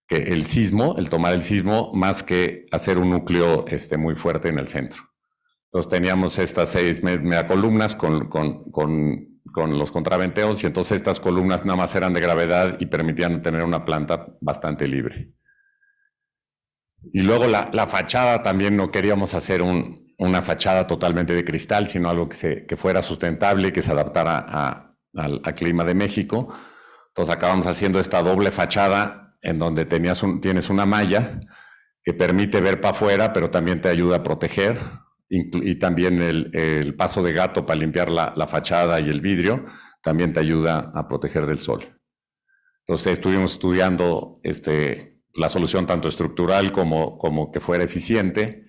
que el sismo, el tomar el sismo, más que hacer un núcleo muy fuerte en el centro. Entonces teníamos estas 6 megacolumnas con los contraventeos y entonces estas columnas nada más eran de gravedad y permitían tener una planta bastante libre. Y luego la fachada también no queríamos hacer una fachada totalmente de cristal, sino algo que fuera sustentable y que se adaptara al clima de México. Entonces acabamos haciendo esta doble fachada en donde tienes una malla que permite ver para afuera, pero también te ayuda a proteger, y también el paso de gato para limpiar la fachada y el vidrio, también te ayuda a proteger del sol. Entonces estuvimos estudiando la solución tanto estructural como que fuera eficiente,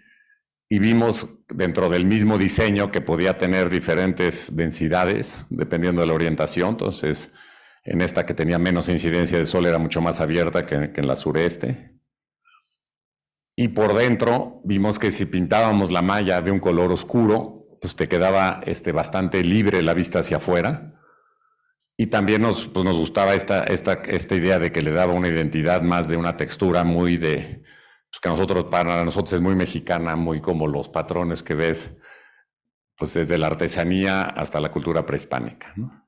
y vimos dentro del mismo diseño que podía tener diferentes densidades dependiendo de la orientación. Entonces, en esta que tenía menos incidencia de sol era mucho más abierta que en la sureste. Y por dentro vimos que si pintábamos la malla de un color oscuro, pues te quedaba bastante libre la vista hacia afuera. Y también nos gustaba esta idea de que le daba una identidad más de una textura muy pues que para nosotros es muy mexicana, muy como los patrones que ves, pues desde la artesanía hasta la cultura prehispánica, ¿no?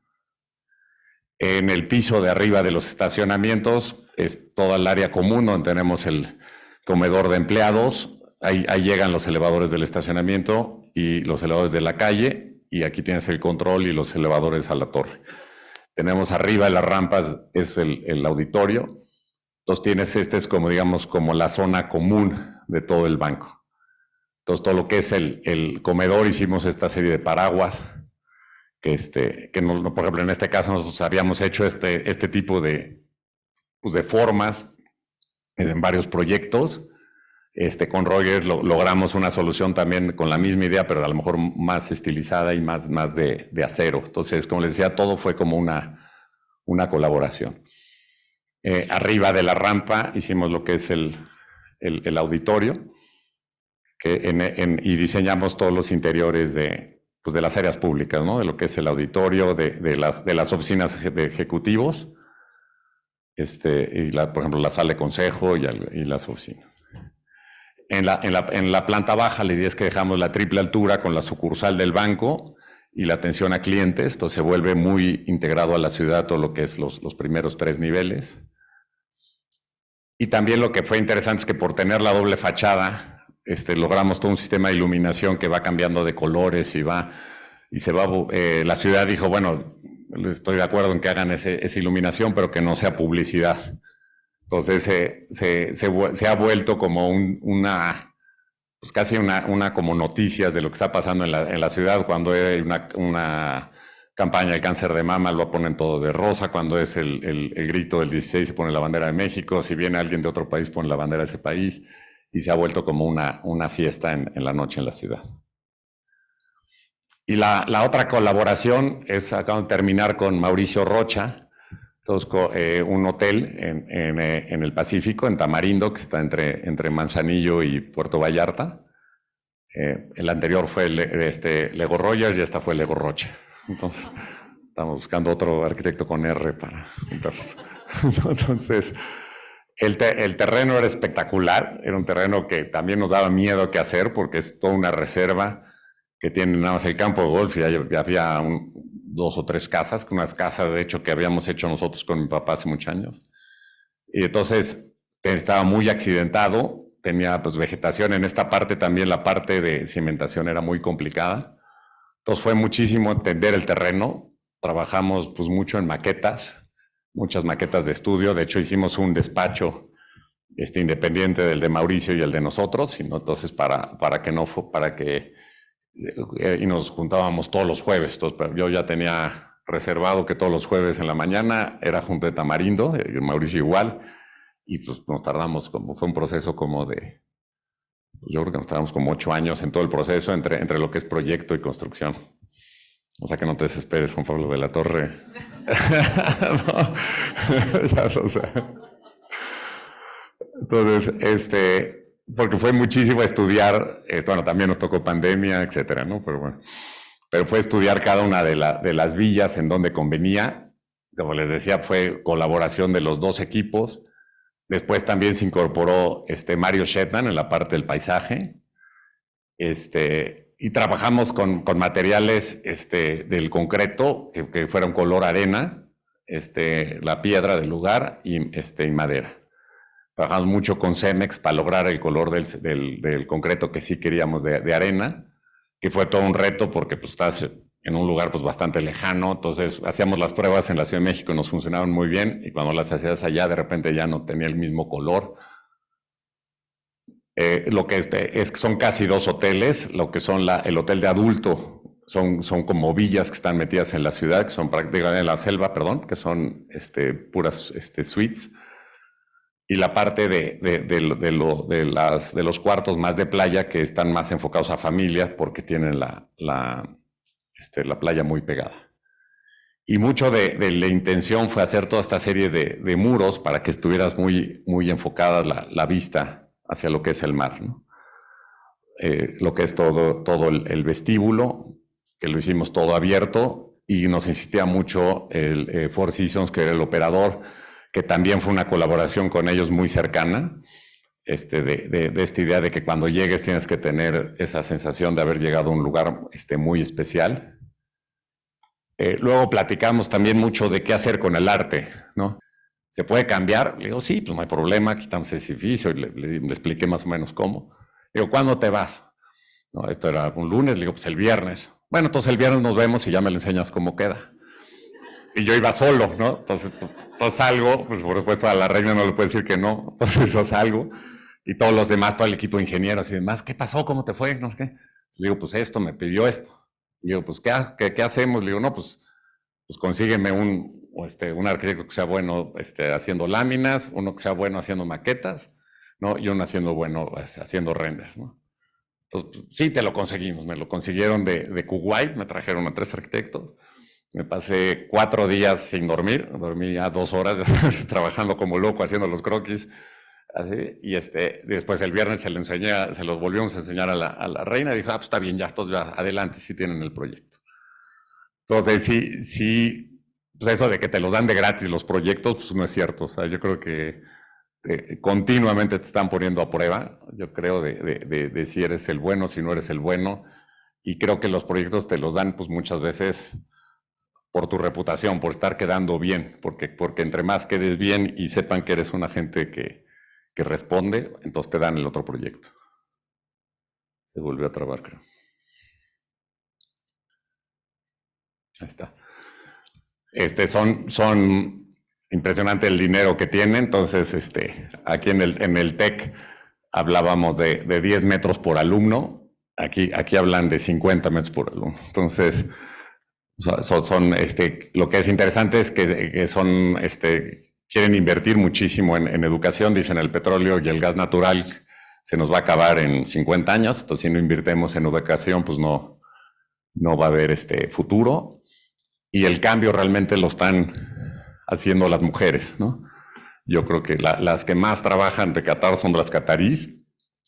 En el piso de arriba de los estacionamientos es toda el área común donde tenemos el comedor de empleados. Ahí llegan los elevadores del estacionamiento y los elevadores de la calle, y aquí tienes el control y los elevadores a la torre. Tenemos arriba de las rampas es el auditorio. Entonces tienes es como digamos como la zona común de todo el banco. Entonces todo lo que es el comedor, hicimos esta serie de paraguas que no, por ejemplo, en este caso nosotros habíamos hecho este tipo de formas en varios proyectos. Con Rogers logramos una solución también con la misma idea, pero a lo mejor más estilizada y más de acero. Entonces, como les decía, todo fue como una colaboración. Arriba de la rampa hicimos lo que es el auditorio, y diseñamos todos los interiores de las áreas públicas, ¿no? De lo que es el auditorio, de las oficinas de ejecutivos, por ejemplo, la sala de consejo y las oficinas. En la planta baja, la idea es que dejamos la triple altura con la sucursal del banco y la atención a clientes. Entonces se vuelve muy integrado a la ciudad todo lo que es los primeros 3 niveles. Y también lo que fue interesante es que por tener la doble fachada, logramos todo un sistema de iluminación que va cambiando de colores y se va. La ciudad dijo, bueno, estoy de acuerdo en que hagan esa iluminación, pero que no sea publicidad. Entonces se ha vuelto como pues casi una como noticias de lo que está pasando en la ciudad. Cuando hay una campaña de cáncer de mama, lo ponen todo de rosa. Cuando es el grito del 16, se pone la bandera de México. Si viene alguien de otro país, pone la bandera de ese país. Y se ha vuelto como una fiesta en la noche en la ciudad. Y la otra colaboración es, acabo de terminar con Mauricio Rocha. Entonces, un hotel en el Pacífico, en Tamarindo, que está entre Manzanillo y Puerto Vallarta. El anterior fue Lego Rogers y esta fue Lego Rocha. Entonces, estamos buscando otro arquitecto con R para juntarlos. Entonces, el terreno era espectacular. Era un terreno que también nos daba miedo qué hacer porque es toda una reserva que tiene nada más el campo de golf y había 2 o 3 casas, unas casas de hecho que habíamos hecho nosotros con mi papá hace muchos años. Y entonces estaba muy accidentado, tenía pues vegetación en esta parte, también la parte de cimentación era muy complicada. Entonces fue muchísimo entender el terreno, trabajamos pues mucho en maquetas, muchas maquetas de estudio, de hecho hicimos un despacho independiente del de Mauricio y el de nosotros, sino entonces para que y nos juntábamos todos los jueves. Entonces, pero yo ya tenía reservado que todos los jueves en la mañana era junto de Tamarindo, Mauricio igual, y pues nos tardamos, fue un proceso como yo creo que nos tardamos como 8 años en todo el proceso entre lo que es proyecto y construcción. O sea que no te desesperes, Juan Pablo de la Torre. No, ya lo sé. Entonces, porque fue muchísimo estudiar, bueno, también nos tocó pandemia, etcétera, ¿no? Pero bueno, fue estudiar cada una de las villas en donde convenía. Como les decía, fue colaboración de los 2 equipos. Después también se incorporó Mario Shetland en la parte del paisaje. Y trabajamos con materiales del concreto, que fuera un color arena, la piedra del lugar y madera. Trabajamos mucho con Cemex para lograr el color del concreto que sí queríamos de arena, que fue todo un reto porque pues estás en un lugar pues bastante lejano. Entonces hacíamos las pruebas en la Ciudad de México, nos funcionaron muy bien, y cuando las hacías allá de repente ya no tenía el mismo color. Lo que es que son casi 2 hoteles, lo que son el hotel de adulto, son como villas que están metidas en la ciudad, que son prácticamente en la selva, perdón, que son puras suites. Y la parte de los cuartos más de playa, que están más enfocados a familias porque tienen la playa muy pegada. Y mucho de la intención fue hacer toda esta serie de muros para que estuvieras muy, muy enfocada la vista hacia lo que es el mar, ¿no? Lo que es todo el vestíbulo, que lo hicimos todo abierto, y nos insistía mucho el Four Seasons, que era el operador, que también fue una colaboración con ellos muy cercana, de esta idea de que cuando llegues tienes que tener esa sensación de haber llegado a un lugar muy especial. Luego platicamos también mucho de qué hacer con el arte, ¿no? ¿Se puede cambiar? Le digo, sí, pues no hay problema, quitamos ese edificio, y le expliqué más o menos cómo. Le digo, ¿cuándo te vas? No, esto era un lunes, le digo, pues el viernes. Bueno, entonces el viernes nos vemos y ya me lo enseñas cómo queda. Y yo iba solo, ¿no? Entonces salgo, pues por supuesto a la reina no le puedo decir que no, entonces yo salgo, y todos los demás, todo el equipo de ingenieros y demás, ¿qué pasó? ¿Cómo te fue? No sé qué. Le digo, pues esto, me pidió esto. Y digo, pues ¿qué hacemos? Le digo, no, pues consígueme un arquitecto que sea bueno haciendo láminas, uno que sea bueno haciendo maquetas, ¿no? Y uno haciendo renders, ¿no? Entonces, sí, te lo conseguimos, me lo consiguieron de Kuwait, me trajeron a 3 arquitectos. Me pasé 4 días sin dormir, dormí ya 2 horas trabajando como loco, haciendo los croquis. Así, y después el viernes se los volvimos a enseñar a la reina, y dijo, pues está bien, ya, todos ya adelante, sí tienen el proyecto. Entonces, sí, pues eso de que te los dan de gratis los proyectos, pues no es cierto. O sea, yo creo que continuamente te están poniendo a prueba, yo creo, de si eres el bueno, si no eres el bueno, y creo que los proyectos te los dan pues muchas veces por tu reputación, por estar quedando bien, porque entre más quedes bien y sepan que eres una gente que responde, entonces te dan el otro proyecto. Se volvió a trabar, creo. Ahí está. Son impresionante el dinero que tienen. Entonces, aquí en el TEC hablábamos de 10 metros por alumno. Aquí hablan de 50 metros por alumno. Entonces, lo que es interesante es que quieren invertir muchísimo en educación. Dicen el petróleo y el gas natural se nos va a acabar en 50 años. Entonces, si no invirtemos en educación, pues no va a haber futuro. Y el cambio realmente lo están haciendo las mujeres, ¿no? Yo creo que las que más trabajan de Qatar son las cataríes.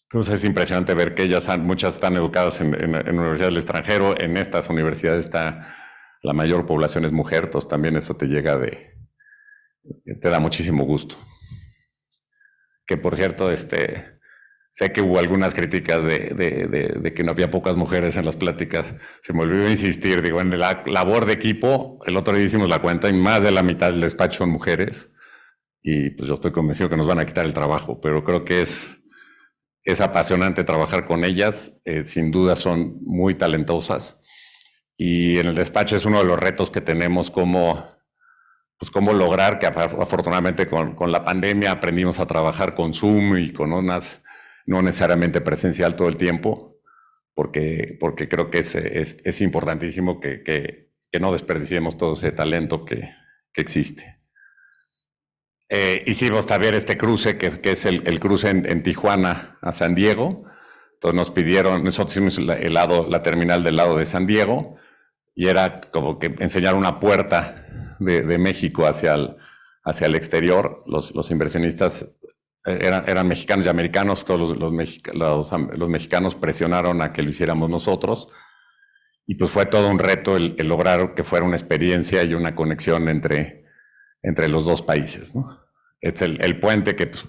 Entonces es impresionante ver que muchas están educadas en universidades del extranjero. En estas universidades la mayor población es mujer, entonces también eso te da muchísimo gusto. Que por cierto, sé que hubo algunas críticas de que no había pocas mujeres en las pláticas. Se me olvidó insistir, digo, en la labor de equipo, el otro día hicimos la cuenta y más de la mitad del despacho son mujeres. Y pues yo estoy convencido que nos van a quitar el trabajo, pero creo que es apasionante trabajar con ellas. Sin duda son muy talentosas. Y en el despacho es uno de los retos que tenemos cómo lograr que afortunadamente con la pandemia aprendimos a trabajar con Zoom y con no necesariamente presencial todo el tiempo, porque creo que es importantísimo que no desperdiciemos todo ese talento que existe. Hicimos también este cruce, que es el cruce en Tijuana a San Diego. Entonces nos pidieron, nosotros hicimos la terminal del lado de San Diego, y era como que enseñar una puerta de México hacia el exterior. Los inversionistas eran mexicanos y americanos. Todos los mexicanos presionaron a que lo hiciéramos nosotros. Y pues fue todo un reto el lograr que fuera una experiencia y una conexión entre los dos países, ¿no? Es el puente que pues,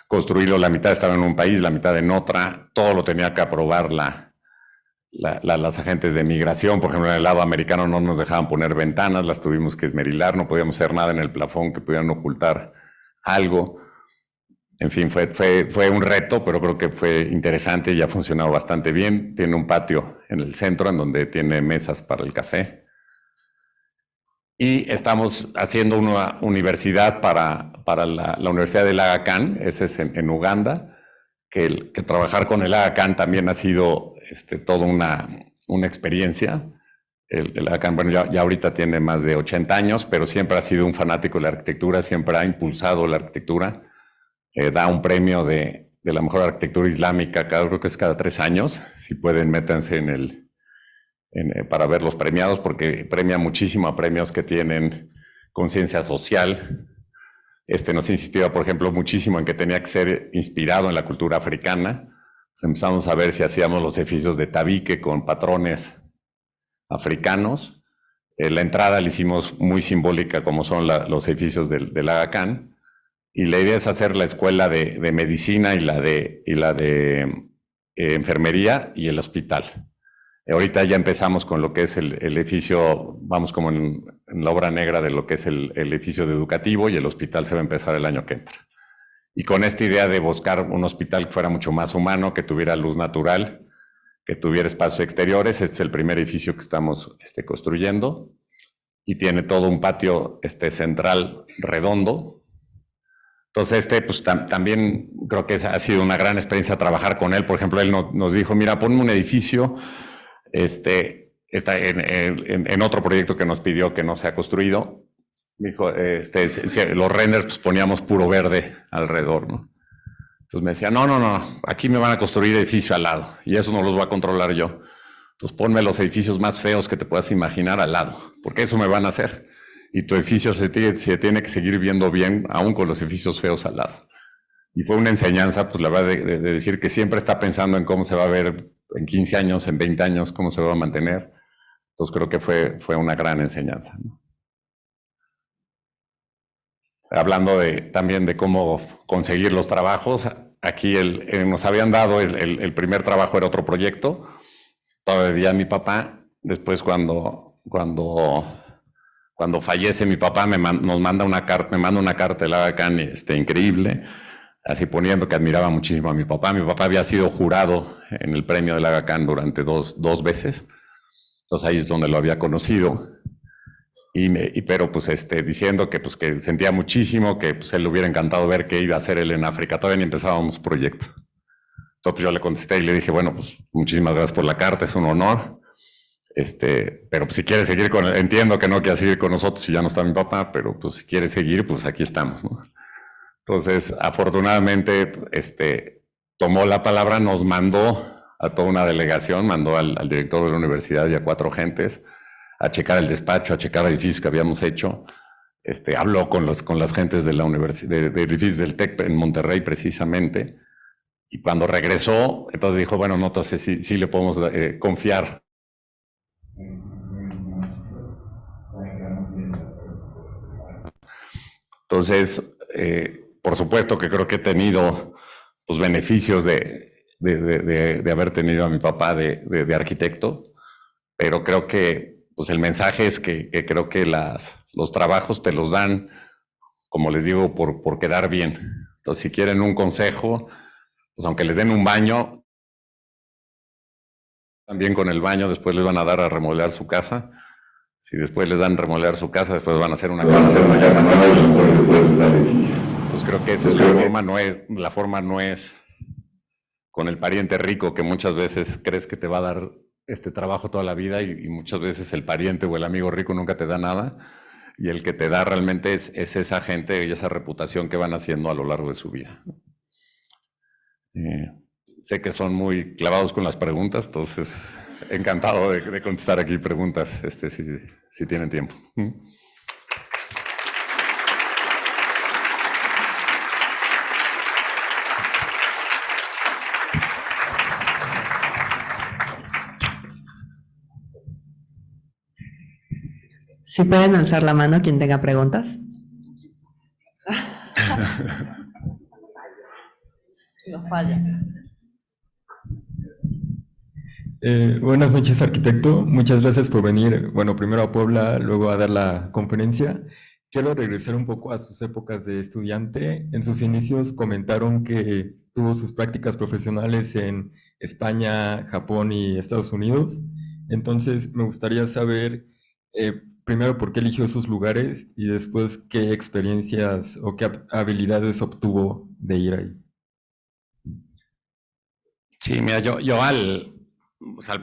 construirlo, la mitad estaba en un país, la mitad en otra. Todo lo tenía que aprobar las agentes de migración. Por ejemplo, en el lado americano no nos dejaban poner ventanas, las tuvimos que esmerilar, no podíamos hacer nada en el plafón que pudieran ocultar algo. En fin, fue un reto, pero creo que fue interesante y ha funcionado bastante bien. Tiene un patio en el centro en donde tiene mesas para el café. Y estamos haciendo una universidad para la Universidad del Aga Khan, ese es en Uganda, que trabajar con el Aga Khan también ha sido toda una experiencia. El Aga Khan, bueno, ya ahorita tiene más de 80 años, pero siempre ha sido un fanático de la arquitectura, siempre ha impulsado la arquitectura. Da un premio de la mejor arquitectura islámica, creo que es cada 3 años. Si pueden, métanse para ver los premiados, porque premia muchísimo a premios que tienen conciencia social. Nos insistía, por ejemplo, muchísimo en que tenía que ser inspirado en la cultura africana. Entonces empezamos a ver si hacíamos los edificios de tabique con patrones africanos. La entrada la hicimos muy simbólica, como son los edificios del Aga Khan. Y la idea es hacer la escuela de medicina y la de enfermería y el hospital. Ahorita ya empezamos con lo que es el edificio, vamos como en la obra negra de lo que es el edificio educativo, y el hospital se va a empezar el año que entra. Y con esta idea de buscar un hospital que fuera mucho más humano, que tuviera luz natural, que tuviera espacios exteriores. Este es el primer edificio que estamos construyendo, y tiene todo un patio central redondo. Entonces, pues también creo que ha sido una gran experiencia trabajar con él. Por ejemplo, él nos dijo, mira, ponme un edificio. Está en otro proyecto que nos pidió que no se ha construido. Dijo, los renders pues poníamos puro verde alrededor, ¿no? Entonces me decía, no, aquí me van a construir edificio al lado, y eso no los voy a controlar yo. Entonces ponme los edificios más feos que te puedas imaginar al lado, porque eso me van a hacer. Y tu edificio se tiene que seguir viendo bien, aún con los edificios feos al lado. Y fue una enseñanza, pues la verdad, de decir que siempre está pensando en cómo se va a ver en 15 años, en 20 años, cómo se va a mantener. Entonces creo que fue una gran enseñanza, ¿no? hablando también de cómo conseguir los trabajos. Aquí nos habían dado el primer trabajo, era otro proyecto. Todavía mi papá, después cuando fallece mi papá, me manda una carta de la Can, increíble, así poniendo que admiraba muchísimo a mi papá. Mi papá había sido jurado en el premio de la Can durante dos veces. Entonces ahí es donde lo había conocido. Pero pues diciendo que sentía muchísimo, que pues él le hubiera encantado ver qué iba a hacer él en África. Todavía ni empezábamos proyecto. Entonces pues, yo le contesté y le dije, bueno, pues muchísimas gracias por la carta, es un honor. Pero pues, si quieres seguir entiendo que no quieras seguir con nosotros si ya no está mi papá, pero pues si quieres seguir, pues aquí estamos, ¿no? Entonces, afortunadamente, tomó la palabra, nos mandó a toda una delegación, mandó al director de la universidad y a 4 gentes a checar el despacho, a checar edificios que habíamos hecho. Habló con las gentes de la universidad, de edificios del TEC en Monterrey precisamente. Y cuando regresó, entonces dijo, bueno, no, entonces sí le podemos confiar. Entonces, por supuesto que creo que he tenido los beneficios de haber tenido a mi papá de arquitecto, pero creo que pues el mensaje es que creo que los trabajos te los dan, como les digo, por quedar bien. Entonces, si quieren un consejo, pues aunque les den un baño, también con el baño después les van a dar a remodelar su casa. Si después les dan remodelar su casa, después van a hacer una casa. Entonces creo que esa es la forma no es con el pariente rico que muchas veces crees que te va a dar este trabajo toda la vida y muchas veces el pariente o el amigo rico nunca te da nada y el que te da realmente es esa gente y esa reputación que van haciendo a lo largo de su vida. Sé que son muy clavados con las preguntas, entonces encantado de contestar aquí preguntas, si tienen tiempo. Si pueden alzar la mano quien tenga preguntas. No falla. Buenas noches, arquitecto. Muchas gracias por venir, bueno, primero a Puebla, luego a dar la conferencia. Quiero regresar un poco a sus épocas de estudiante. En sus inicios comentaron que tuvo sus prácticas profesionales en España, Japón y Estados Unidos. Entonces, me gustaría saber, primero, por qué eligió esos lugares y después qué experiencias o qué habilidades obtuvo de ir ahí. Sí, mira, yo al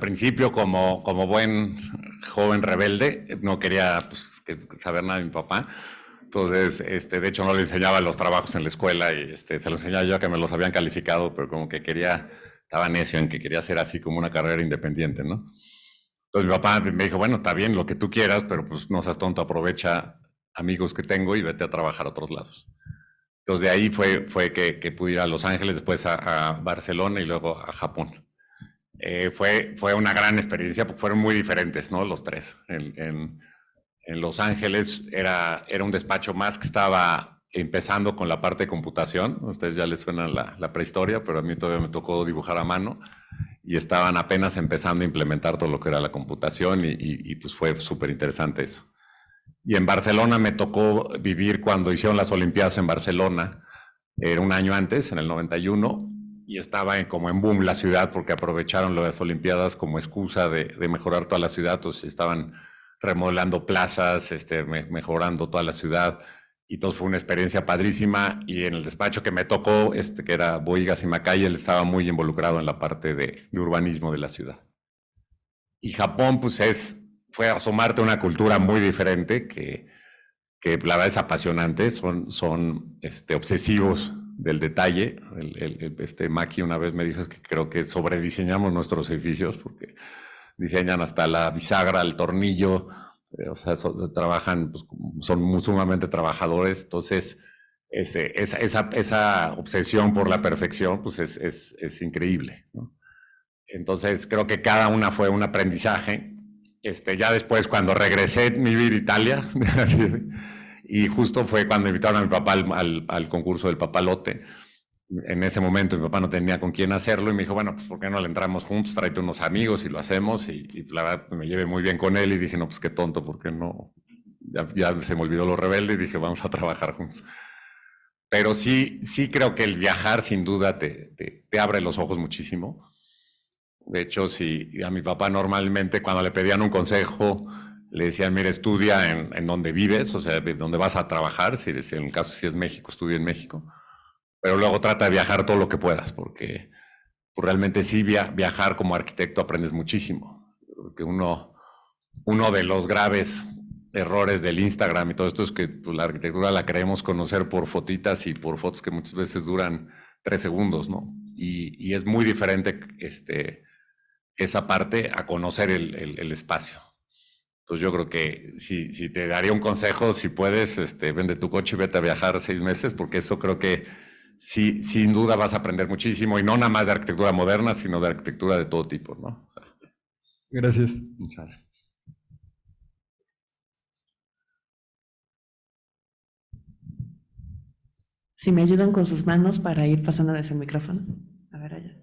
principio como buen joven rebelde no quería saber nada de mi papá. Entonces, de hecho no le enseñaba los trabajos en la escuela y se los enseñaba yo que me los habían calificado, pero como que estaba necio en que quería hacer así como una carrera independiente, ¿no? Entonces mi papá me dijo, bueno, está bien lo que tú quieras, pero pues no seas tonto, aprovecha amigos que tengo y vete a trabajar a otros lados. Entonces de ahí fue que pude ir a Los Ángeles, después a Barcelona y luego a Japón. Fue una gran experiencia porque fueron muy diferentes, ¿no? Los tres. En Los Ángeles era un despacho más que estaba empezando con la parte de computación. A ustedes ya les suena la prehistoria, pero a mí todavía me tocó dibujar a mano y estaban apenas empezando a implementar todo lo que era la computación y pues fue súper interesante eso. Y en Barcelona me tocó vivir cuando hicieron las Olimpiadas en Barcelona, era un año antes, en el 91, y estaba como en boom la ciudad porque aprovecharon las Olimpiadas como excusa de mejorar toda la ciudad. Entonces estaban remodelando plazas, mejorando toda la ciudad, y entonces fue una experiencia padrísima. Y en el despacho que me tocó, que era Bohigas y Macay, él estaba muy involucrado en la parte de urbanismo de la ciudad. Y Japón, pues fue asomarte a una cultura muy diferente que la verdad es apasionante, son obsesivos del detalle. Maki una vez me dijo que creo que sobrediseñamos nuestros edificios porque diseñan hasta la bisagra, el tornillo, o sea, trabajan, pues, son sumamente trabajadores. Entonces, esa obsesión por la perfección, pues es increíble, ¿no? Entonces, creo que cada una fue un aprendizaje. Ya después, cuando regresé a vivir a Italia, Y justo fue cuando invitaron a mi papá al concurso del papalote. En ese momento mi papá no tenía con quién hacerlo y me dijo, bueno, pues ¿por qué no le entramos juntos? Tráete unos amigos y lo hacemos. Y la verdad me llevé muy bien con él y dije, no, pues qué tonto, ¿por qué no? Ya se me olvidó lo rebelde y dije, vamos a trabajar juntos. Pero sí creo que el viajar sin duda te abre los ojos muchísimo. De hecho, si a mi papá normalmente cuando le pedían un consejo, le decían, mira, estudia en donde vives, o sea, donde vas a trabajar, si en el caso si es México, estudia en México, pero luego trata de viajar todo lo que puedas, porque pues, realmente sí viajar como arquitecto aprendes muchísimo, porque uno de los graves errores del Instagram y todo esto es que pues, la arquitectura la creemos conocer por fotitas y por fotos que muchas veces duran 3 segundos, ¿no? Y es muy diferente esa parte a conocer el espacio. Entonces yo creo que si te daría un consejo, si puedes, vende tu coche y vete a viajar 6 meses, porque eso creo que sí, sin duda vas a aprender muchísimo, y no nada más de arquitectura moderna, sino de arquitectura de todo tipo, ¿no? O sea, Gracias. muchas gracias. Si me ayudan con sus manos para ir pasándoles el micrófono. A ver allá.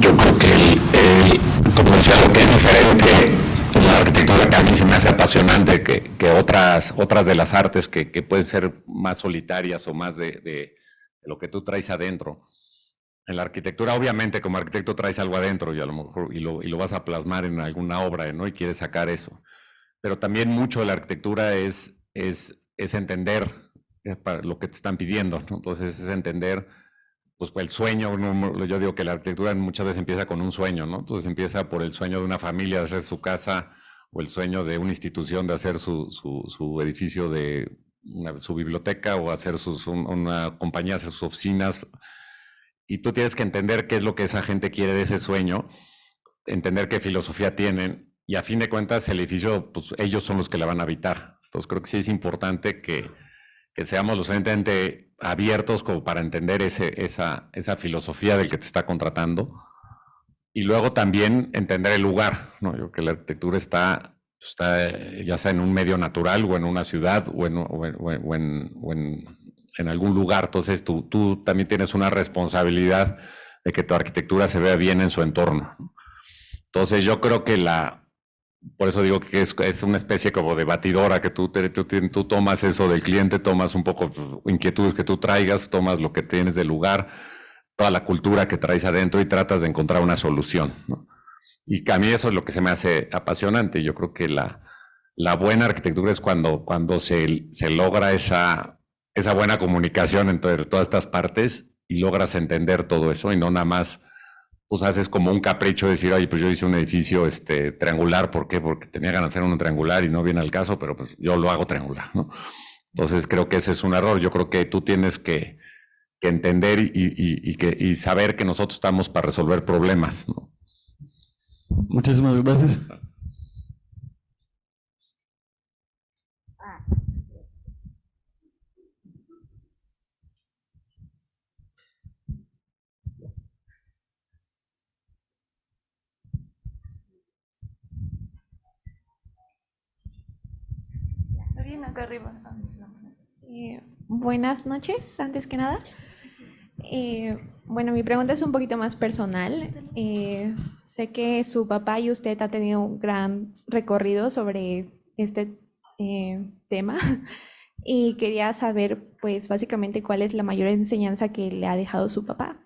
Yo creo que, como decía, lo que es diferente en la arquitectura que a mí se me hace apasionante que otras de las artes que pueden ser más solitarias o más de lo que tú traes adentro. En la arquitectura, obviamente, como arquitecto traes algo adentro y a lo mejor y lo vas a plasmar en alguna obra, ¿no? Y quieres sacar eso. Pero también mucho de la arquitectura es entender lo que te están pidiendo, ¿no? Entonces es entender pues el sueño, ¿no? Yo digo que la arquitectura muchas veces empieza con un sueño, ¿no? Entonces empieza por el sueño de una familia de hacer su casa, o el sueño de una institución de hacer su edificio de su biblioteca, o hacer una compañía, hacer sus oficinas. Y tú tienes que entender qué es lo que esa gente quiere de ese sueño, entender qué filosofía tienen, y a fin de cuentas el edificio, pues ellos son los que la van a habitar. Entonces creo que sí es importante que seamos lo suficientemente abiertos como para entender esa filosofía del que te está contratando. Y luego también entender el lugar, ¿no? Yo creo que la arquitectura está ya sea en un medio natural o en una ciudad o en algún lugar. Entonces tú también tienes una responsabilidad de que tu arquitectura se vea bien en su entorno. Entonces yo creo que por eso digo que es una especie como de batidora, que tú tomas eso del cliente, tomas un poco inquietudes que tú traigas, tomas lo que tienes del lugar, toda la cultura que traes adentro y tratas de encontrar una solución, ¿no? Y a mí eso es lo que se me hace apasionante. Yo creo que la buena arquitectura es cuando se logra esa buena comunicación entre todas estas partes y logras entender todo eso y no nada más pues haces como un capricho de decir, oye, pues yo hice un edificio triangular, ¿por qué? Porque tenía ganas de hacer uno triangular y no viene al caso, pero pues yo lo hago triangular, ¿no? Entonces creo que ese es un error. Yo creo que tú tienes que entender y saber que nosotros estamos para resolver problemas, ¿no? Muchísimas gracias. Bien, acá arriba. Buenas noches, antes que nada. Bueno, mi pregunta es un poquito más personal. Sé que su papá y usted han tenido un gran recorrido sobre este tema y quería saber, pues, básicamente cuál es la mayor enseñanza que le ha dejado su papá.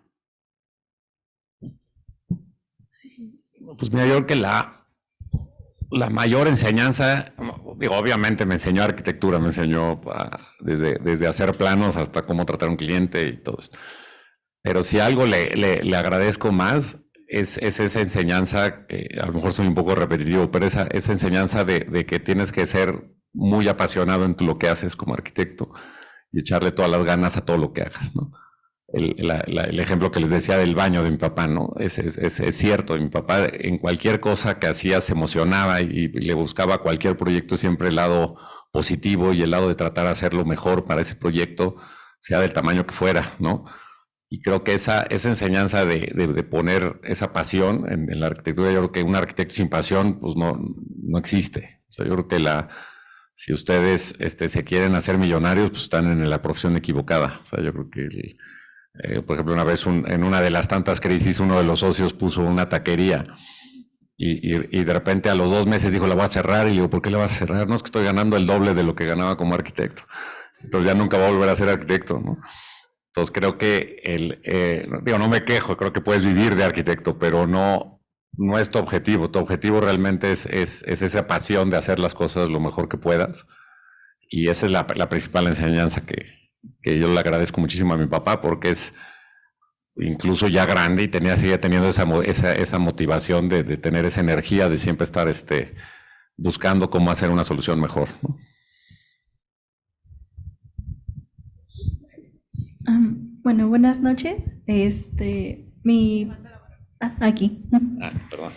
Pues mira, yo creo que la mayor enseñanza, digo, obviamente me enseñó arquitectura, me enseñó desde hacer planos hasta cómo tratar a un cliente y todo eso. Pero si algo le agradezco más es esa enseñanza, que a lo mejor soy un poco repetitivo, pero esa enseñanza de que tienes que ser muy apasionado en lo que haces como arquitecto y echarle todas las ganas a todo lo que hagas, ¿no? El ejemplo que les decía del baño de mi papá, ¿no? Es cierto, mi papá en cualquier cosa que hacía se emocionaba y le buscaba cualquier proyecto siempre el lado positivo y el lado de tratar de hacerlo mejor para ese proyecto, sea del tamaño que fuera, ¿no? Y creo que esa enseñanza de poner esa pasión en la arquitectura, yo creo que un arquitecto sin pasión, pues no existe. O sea, yo creo que si ustedes se quieren hacer millonarios, pues están en la profesión equivocada. O sea, yo creo que por ejemplo, una vez en una de las tantas crisis, uno de los socios puso una taquería y de repente a los 2 meses dijo, la voy a cerrar. Y le digo, ¿por qué la vas a cerrar? No, es que estoy ganando el doble de lo que ganaba como arquitecto. Entonces ya nunca voy a volver a ser arquitecto, ¿no? Entonces creo que no me quejo, creo que puedes vivir de arquitecto, pero no es tu objetivo. Tu objetivo realmente es esa pasión de hacer las cosas lo mejor que puedas. Y esa es la principal enseñanza que yo le agradezco muchísimo a mi papá, porque es incluso ya grande y sigue teniendo esa motivación de tener esa energía de siempre estar buscando cómo hacer una solución mejor, ¿no? Bueno, buenas noches. Aquí. Perdón.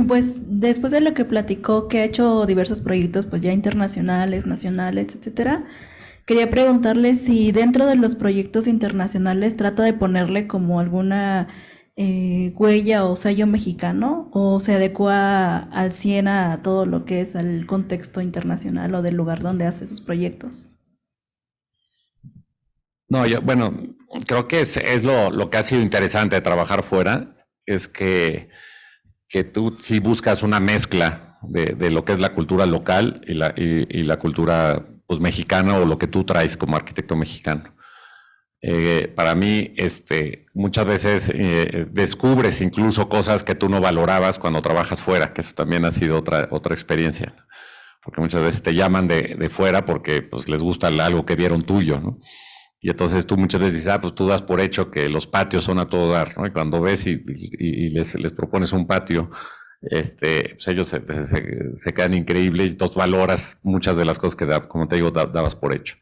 Pues después de lo que platicó, que ha hecho diversos proyectos, pues ya internacionales, nacionales, etcétera, quería preguntarle si dentro de los proyectos internacionales trata de ponerle como alguna huella o sello mexicano, o se adecua al 100 a todo lo que es al contexto internacional o del lugar donde hace sus proyectos. No, bueno, creo que es lo que ha sido interesante de trabajar fuera, es que tú sí buscas una mezcla de lo que es la cultura local y la cultura pues, mexicana, o lo que tú traes como arquitecto mexicano. Para mí, muchas veces descubres incluso cosas que tú no valorabas cuando trabajas fuera, que eso también ha sido otra experiencia, porque muchas veces te llaman de fuera porque pues, les gusta algo que vieron tuyo, ¿no? Y entonces tú muchas veces dices, pues tú das por hecho que los patios son a todo dar, ¿no? Y cuando ves y les propones un patio, pues ellos se quedan increíbles y tú valoras muchas de las cosas que, como te digo, dabas por hecho.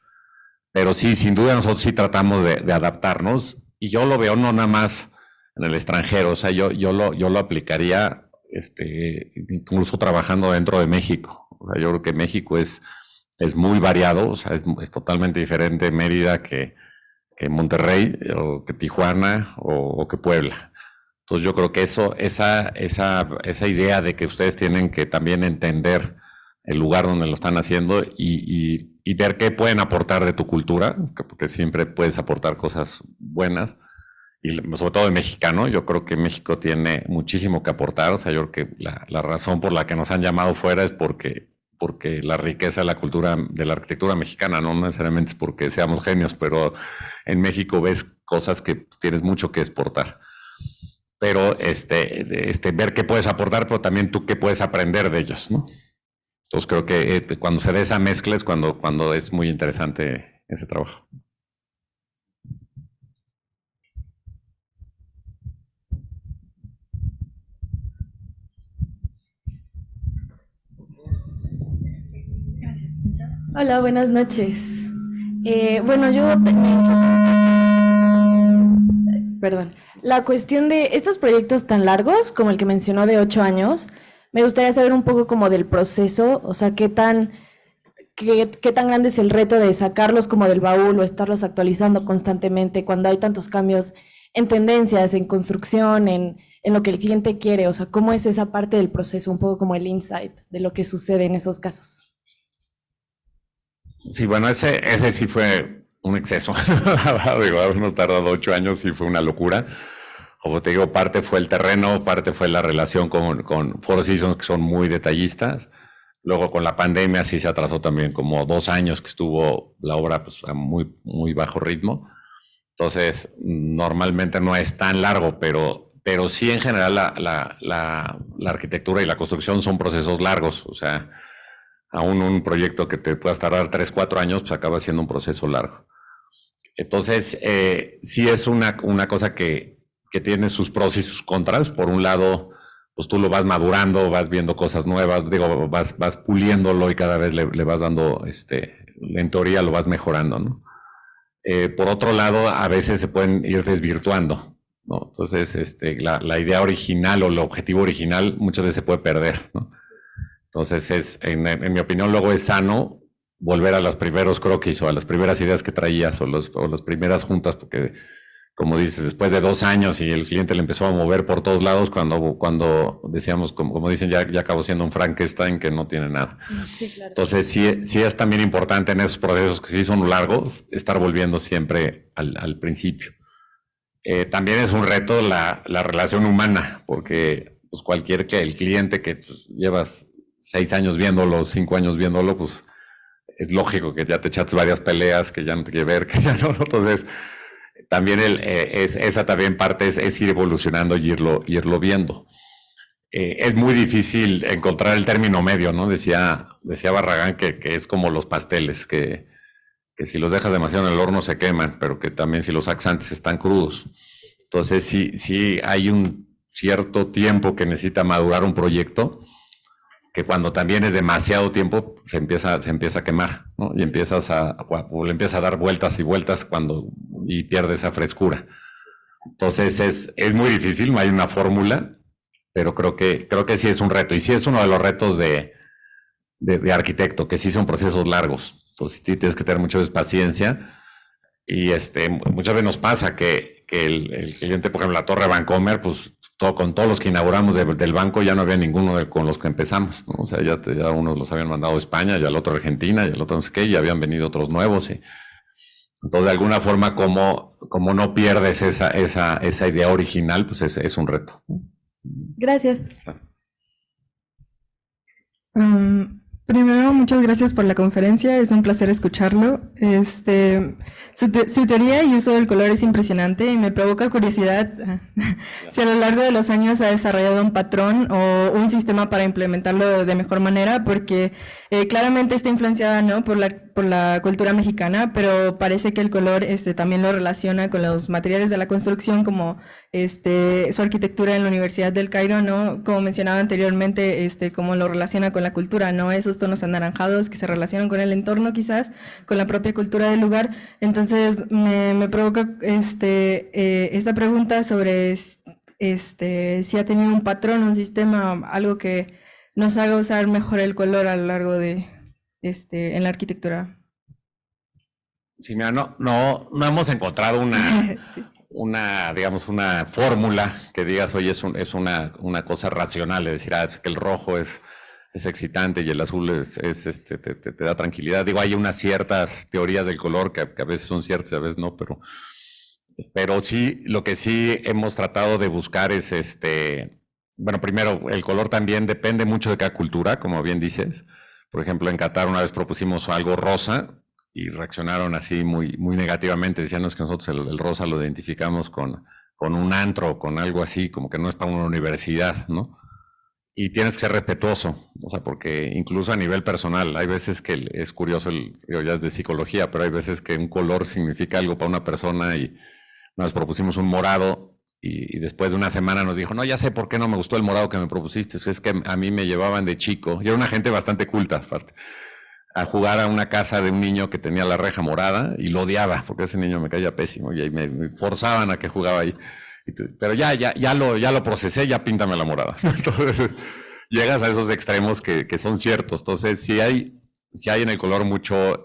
Pero sí, sin duda nosotros sí tratamos de adaptarnos, y yo lo veo no nada más en el extranjero, o sea, yo lo aplicaría incluso trabajando dentro de México. O sea, yo creo que México es muy variado, o sea, es totalmente diferente Mérida que Monterrey, o que Tijuana, o que Puebla. Entonces yo creo que esa idea de que ustedes tienen que también entender el lugar donde lo están haciendo y ver qué pueden aportar de tu cultura, porque siempre puedes aportar cosas buenas, y sobre todo de mexicano. Yo creo que México tiene muchísimo que aportar. O sea, yo creo que la razón por la que nos han llamado fuera es porque la riqueza de la cultura de la arquitectura mexicana, no necesariamente es porque seamos genios, pero en México ves cosas que tienes mucho que exportar. Pero ver qué puedes aportar, pero también tú qué puedes aprender de ellos, ¿no? Entonces creo que cuando se da esa mezcla es cuando es muy interesante ese trabajo. Hola, buenas noches. Bueno, perdón. La cuestión de estos proyectos tan largos, como el que mencionó de 8 años, me gustaría saber un poco como del proceso, o sea, qué tan grande es el reto de sacarlos como del baúl o estarlos actualizando constantemente cuando hay tantos cambios en tendencias, en construcción, en lo que el cliente quiere. O sea, ¿cómo es esa parte del proceso? Un poco como el insight de lo que sucede en esos casos. Sí, bueno, ese sí fue un exceso. Digo, habernos tardado 8 años y fue una locura. Como te digo, parte fue el terreno, parte fue la relación con Four Seasons, que son muy detallistas. Luego con la pandemia sí se atrasó también como 2 años que estuvo la obra pues, a muy, muy bajo ritmo. Entonces, normalmente no es tan largo, pero pero sí en general la arquitectura y la construcción son procesos largos, o sea, aún un proyecto que te puedas tardar 3, 4 años, pues acaba siendo un proceso largo. Entonces, sí es una cosa que tiene sus pros y sus contras. Por un lado, pues tú lo vas madurando, vas viendo cosas nuevas, digo, vas puliéndolo y cada vez le vas dando, en teoría lo vas mejorando, ¿no? Por otro lado, a veces se pueden ir desvirtuando, ¿no? Entonces, la idea original o el objetivo original muchas veces se puede perder, ¿no? Entonces, en mi opinión, luego es sano volver a los primeros croquis o a las primeras ideas que traías o las primeras juntas, porque, como dices, después de 2 años y el cliente le empezó a mover por todos lados, cuando decíamos, como dicen, ya acabó siendo un Frankenstein que no tiene nada. Sí, claro. Entonces, sí es también importante en esos procesos que sí son largos, estar volviendo siempre al principio. También es un reto la relación humana, porque pues el cliente que pues, llevas 6 años viéndolo, 5 años viéndolo, pues es lógico que ya te echaste varias peleas, que ya no te quiere ver, que ya no. Entonces, también esa también parte es ir evolucionando y irlo viendo. Es muy difícil encontrar el término medio, ¿no? Decía Barragán que es como los pasteles, que si los dejas demasiado en el horno se queman, pero que también si los sacas antes están crudos. Entonces, sí hay un cierto tiempo que necesita madurar un proyecto, que cuando también es demasiado tiempo se empieza a quemar, ¿no? Y le empiezas a dar vueltas y vueltas y pierde esa frescura. Entonces es muy difícil, no hay una fórmula, pero creo que sí es un reto. Y sí es uno de los retos de arquitecto, que sí son procesos largos. Entonces sí tienes que tener mucha paciencia. Y muchas veces nos pasa que el cliente, por ejemplo, la Torre Vancomer, pues con todos los que inauguramos del banco ya no había ninguno con los que empezamos, ¿no? O sea, ya unos los habían mandado a España, ya el otro a Argentina, y el otro no sé qué, y habían venido otros nuevos. Entonces, de alguna forma, como no pierdes esa idea original, pues es un reto. Gracias. Primero, muchas gracias por la conferencia, es un placer escucharlo. Su teoría y uso del color es impresionante y me provoca curiosidad si a lo largo de los años ha desarrollado un patrón o un sistema para implementarlo de mejor manera, porque claramente está influenciada, ¿no?, por la cultura mexicana, pero parece que el color también lo relaciona con los materiales de la construcción, como su arquitectura en la Universidad del Cairo, ¿no? Como mencionaba anteriormente, cómo lo relaciona con la cultura, ¿no? Esos tonos anaranjados que se relacionan con el entorno, quizás, con la propia cultura del lugar. Entonces, me provoca esta pregunta sobre si ha tenido un patrón, un sistema, algo que nos haga usar mejor el color a lo largo de en la arquitectura. Sí, mira, no hemos encontrado Sí. digamos, una fórmula que digas, oye, es una cosa racional de decir, es que el rojo es excitante y el azul te da tranquilidad. Digo, hay unas ciertas teorías del color que a veces son ciertas y a veces no, pero sí, lo que sí hemos tratado de buscar es bueno, primero, el color también depende mucho de cada cultura, como bien dices. Por ejemplo, en Qatar una vez propusimos algo rosa y reaccionaron así muy, muy negativamente. Decíanos que nosotros el rosa lo identificamos con un antro, con algo así, como que no es para una universidad, ¿no? Y tienes que ser respetuoso, o sea, porque incluso a nivel personal, hay veces que es curioso, ya es de psicología, pero hay veces que un color significa algo para una persona y nos propusimos un morado y después de una semana nos dijo, no, ya sé por qué no me gustó el morado que me propusiste, es que a mí me llevaban de chico, y era una gente bastante culta, aparte, a jugar a una casa de un niño que tenía la reja morada y lo odiaba, porque ese niño me caía pésimo y me forzaban a que jugaba ahí. Pero ya lo procesé, ya píntame la morada. Entonces, llegas a esos extremos que son ciertos. Entonces, sí hay en el color mucho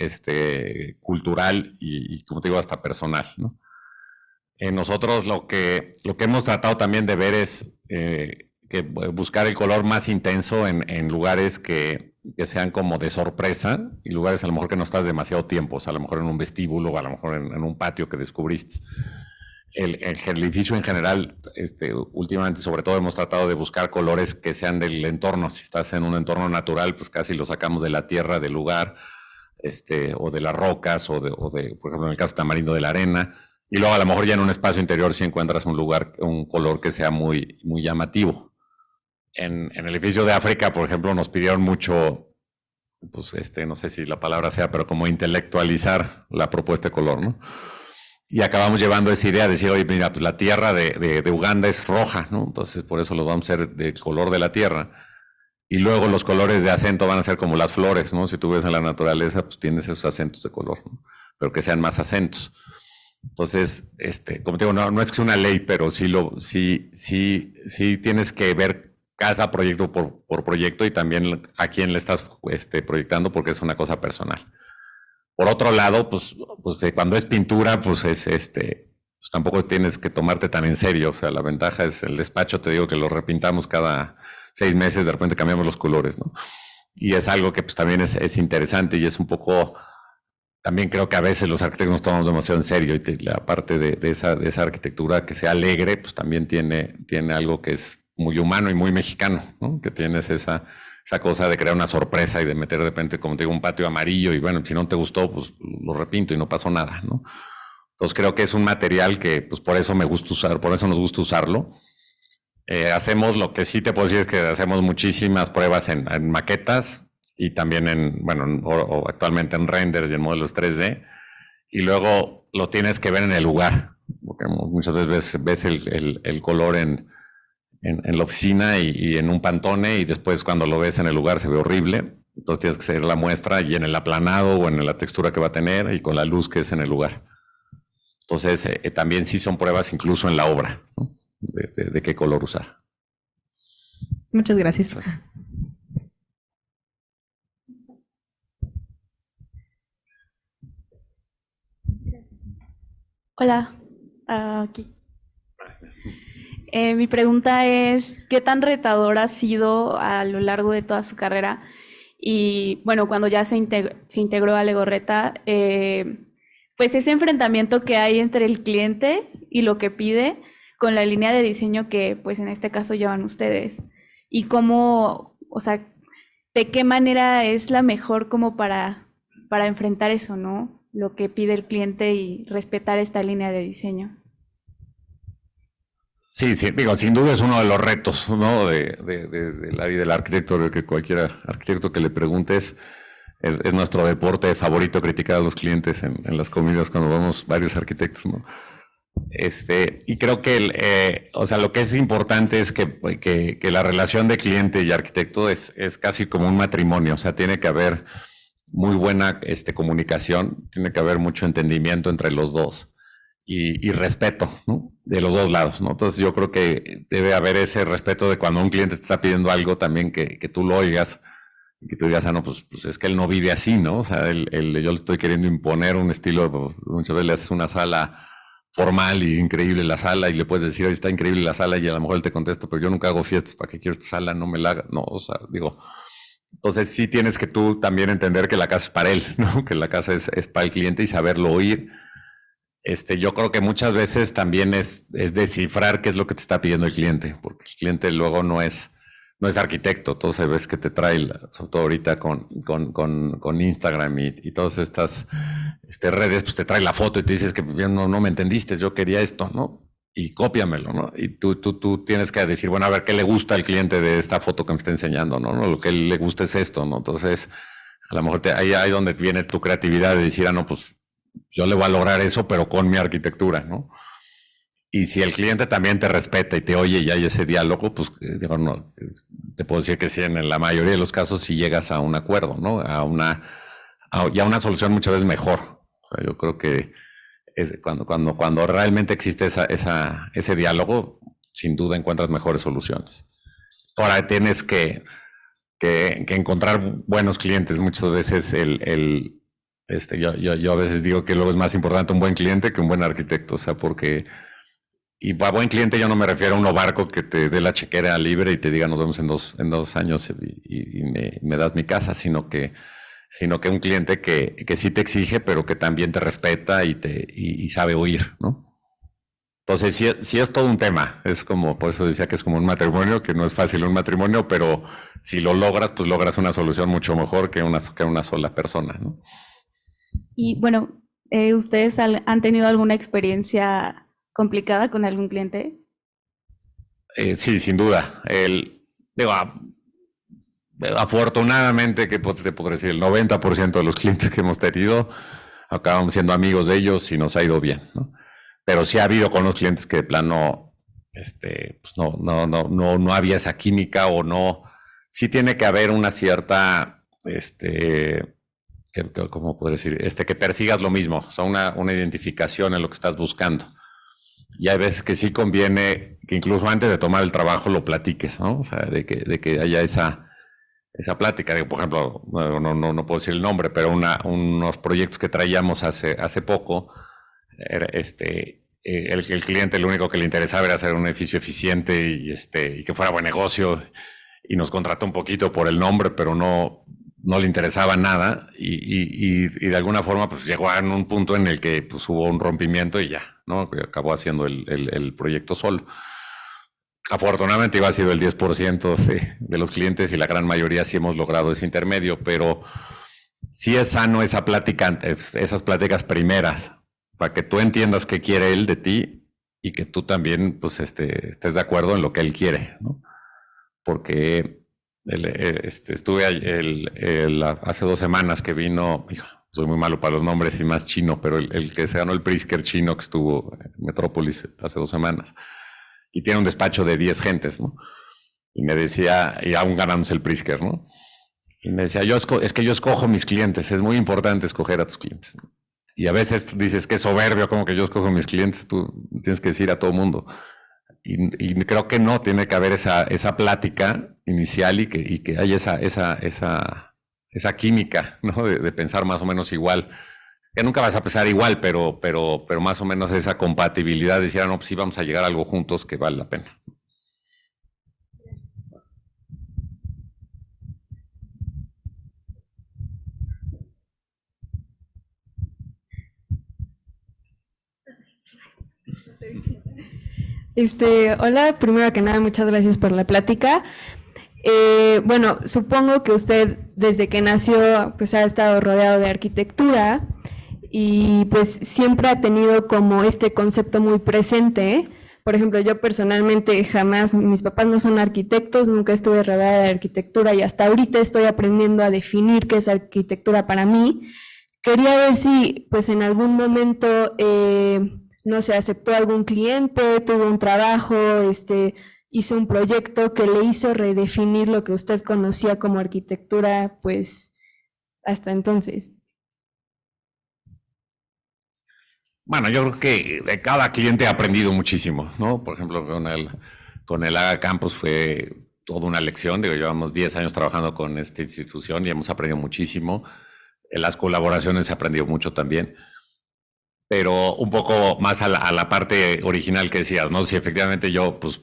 cultural y, como te digo, hasta personal, ¿no? Nosotros lo que hemos tratado también de ver es que buscar el color más intenso en lugares que sean como de sorpresa y lugares a lo mejor que no estás demasiado tiempo, o sea, a lo mejor en un vestíbulo o a lo mejor en un patio que descubriste. El edificio en general, últimamente sobre todo hemos tratado de buscar colores que sean del entorno. Si estás en un entorno natural, pues casi lo sacamos de la tierra, del lugar, o de las rocas, o de, por ejemplo, en el caso tamarindo, de la arena. Y luego a lo mejor ya en un espacio interior si encuentras un lugar, un color que sea muy, muy llamativo. En el edificio de África, por ejemplo, nos pidieron mucho, pues no sé si la palabra sea, pero como intelectualizar la propuesta de color, ¿no? Y acabamos llevando esa idea de decir, oye, mira, pues la tierra de Uganda es roja, ¿no? Entonces por eso lo vamos a hacer del color de la tierra. Y luego los colores de acento van a ser como las flores, ¿no? Si tú ves en la naturaleza, pues tienes esos acentos de color, ¿no? Pero que sean más acentos. Entonces, como te digo, no es que sea una ley, pero sí tienes que ver cada proyecto por proyecto y también a quién le estás proyectando porque es una cosa personal. Por otro lado, pues cuando es pintura, pues pues tampoco tienes que tomarte tan en serio. O sea, la ventaja es el despacho, te digo que lo repintamos cada 6 meses, de repente cambiamos los colores, ¿no? Y es algo que pues también es interesante y es un poco... También creo que a veces los arquitectos nos tomamos demasiado en serio y la parte de esa arquitectura que sea alegre, pues también tiene algo que es muy humano y muy mexicano, ¿no? Que tienes esa cosa de crear una sorpresa y de meter de repente, como te digo, un patio amarillo y bueno, si no te gustó, pues lo repinto y no pasó nada, ¿no? Entonces creo que es un material que pues por eso me gusta usar, por eso nos gusta usarlo. Hacemos lo que sí te puedo decir es que hacemos muchísimas pruebas en maquetas y también actualmente en renders y en modelos 3D, y luego lo tienes que ver en el lugar, porque muchas veces ves el color en la oficina y en un pantone, y después cuando lo ves en el lugar se ve horrible, entonces tienes que hacer la muestra y en el aplanado o en la textura que va a tener y con la luz que es en el lugar. Entonces también sí son pruebas incluso en la obra, ¿no? de qué color usar. Muchas gracias. Hola, aquí. Mi pregunta es, ¿qué tan retador ha sido a lo largo de toda su carrera? Y bueno, cuando ya se integró a Legorreta, pues ese enfrentamiento que hay entre el cliente y lo que pide con la línea de diseño que pues en este caso llevan ustedes. Y cómo, o sea, de qué manera es la mejor como para enfrentar eso, ¿no? Lo que pide el cliente y respetar esta línea de diseño. Sí, digo, sin duda es uno de los retos, ¿no? de la vida del arquitecto, que cualquier arquitecto que le preguntes, es nuestro deporte favorito criticar a los clientes en las comidas cuando vamos varios arquitectos, ¿no? Y creo que o sea, lo que es importante es que la relación de cliente y arquitecto es casi como un matrimonio, o sea, tiene que haber muy buena comunicación, tiene que haber mucho entendimiento entre los dos y respeto, ¿no? De los dos lados, ¿no? Entonces yo creo que debe haber ese respeto de cuando un cliente te está pidiendo algo también que tú lo oigas y que tú digas, no, pues es que él no vive así, ¿no? O sea, yo le estoy queriendo imponer un estilo, pues, muchas veces le haces una sala formal y increíble la sala y le puedes decir, oye, está increíble la sala y a lo mejor él te contesta, pero yo nunca hago fiestas, ¿para qué quiero esta sala? No me la haga, no, o sea, digo... Entonces sí tienes que tú también entender que la casa es para él, ¿no? Que la casa es para el cliente y saberlo oír. Yo creo que muchas veces también es descifrar qué es lo que te está pidiendo el cliente, porque el cliente luego no es arquitecto. Entonces ves que te trae, sobre todo ahorita con Instagram y todas estas redes, pues te trae la foto y te dices que no me entendiste, yo quería esto, ¿no? Y cópiamelo, ¿no? Y tú tienes que decir, bueno, a ver qué le gusta al cliente de esta foto que me está enseñando, ¿no? Lo que le gusta es esto, ¿no? Entonces, a lo mejor ahí donde viene tu creatividad de decir, no, pues yo le voy a lograr eso, pero con mi arquitectura, ¿no? Y si el cliente también te respeta y te oye y hay ese diálogo, pues digo, no, te puedo decir que sí, en la mayoría de los casos sí llegas a un acuerdo, ¿no? Y a una solución muchas veces mejor. O sea, yo creo que cuando realmente existe ese diálogo, sin duda encuentras mejores soluciones. Ahora tienes que encontrar buenos clientes. Muchas veces yo a veces digo que luego es más importante un buen cliente que un buen arquitecto, o sea, porque, y a buen cliente yo no me refiero a uno barco que te dé la chequera libre y te diga nos vemos en dos años y me das mi casa, sino que un cliente que sí te exige, pero que también te respeta y sabe oír, ¿no? Entonces, sí es todo un tema. Es como, por eso decía que es como un matrimonio, que no es fácil un matrimonio, pero si lo logras, pues logras una solución mucho mejor que una sola persona, ¿no? Y bueno, ¿Ustedes han tenido alguna experiencia complicada con algún cliente? Sí, sin duda. Afortunadamente, que te podré decir, el 90% de los clientes que hemos tenido acabamos siendo amigos de ellos y nos ha ido bien, ¿no? Pero sí ha habido con los clientes que de plano pues no había esa química o no. Sí tiene que haber una cierta, ¿cómo podría decir? Que persigas lo mismo, o sea, una identificación en lo que estás buscando. Y hay veces que sí conviene que incluso antes de tomar el trabajo lo platiques, ¿no? O sea, de que haya esa plática. Por ejemplo, no puedo decir el nombre, pero unos proyectos que traíamos hace poco, era el cliente lo único que le interesaba era hacer un edificio eficiente y que fuera buen negocio, y nos contrató un poquito por el nombre, pero no le interesaba nada, y de alguna forma pues llegó a un punto en el que pues hubo un rompimiento y ya, ¿no? Acabó haciendo el proyecto solo. Afortunadamente iba a sido el 10% de los clientes y la gran mayoría sí hemos logrado ese intermedio, pero sí es sano esa plática, esas pláticas primeras, para que tú entiendas qué quiere él de ti y que tú también pues estés de acuerdo en lo que él quiere, ¿no? Porque estuve hace 2 semanas que vino, soy muy malo para los nombres y más chino, pero el que se ganó el Pritzker chino que estuvo en Metrópolis hace 2 semanas, y tiene un despacho de 10 gentes, ¿no? Y me decía, y aún ganándose el Pritzker, ¿no? Y me decía, es que yo escojo mis clientes, es muy importante escoger a tus clientes. Y a veces dices que soberbio, como que yo escojo mis clientes, tú tienes que decir a todo mundo. Y creo que no, tiene que haber esa plática inicial y que haya esa química, ¿no? De pensar más o menos igual. Que nunca vas a pensar igual, pero más o menos esa compatibilidad de decir, no, pues sí, vamos a llegar a algo juntos que vale la pena. Hola, primero que nada, muchas gracias por la plática. Bueno, supongo que usted desde que nació pues ha estado rodeado de arquitectura y pues siempre ha tenido como este concepto muy presente. Por ejemplo, yo personalmente jamás, mis papás no son arquitectos, nunca estuve rodeada de arquitectura y hasta ahorita estoy aprendiendo a definir qué es arquitectura para mí. Quería ver si pues en algún momento no sé, aceptó algún cliente, tuvo un trabajo, hizo un proyecto que le hizo redefinir lo que usted conocía como arquitectura, pues, hasta entonces. Bueno, yo creo que de cada cliente he aprendido muchísimo, ¿no? Por ejemplo, con el AGA Campus fue toda una lección. Llevamos 10 años trabajando con esta institución y hemos aprendido muchísimo. En las colaboraciones se ha aprendido mucho también. Pero un poco más a la parte original que decías, ¿no? Si efectivamente yo, pues,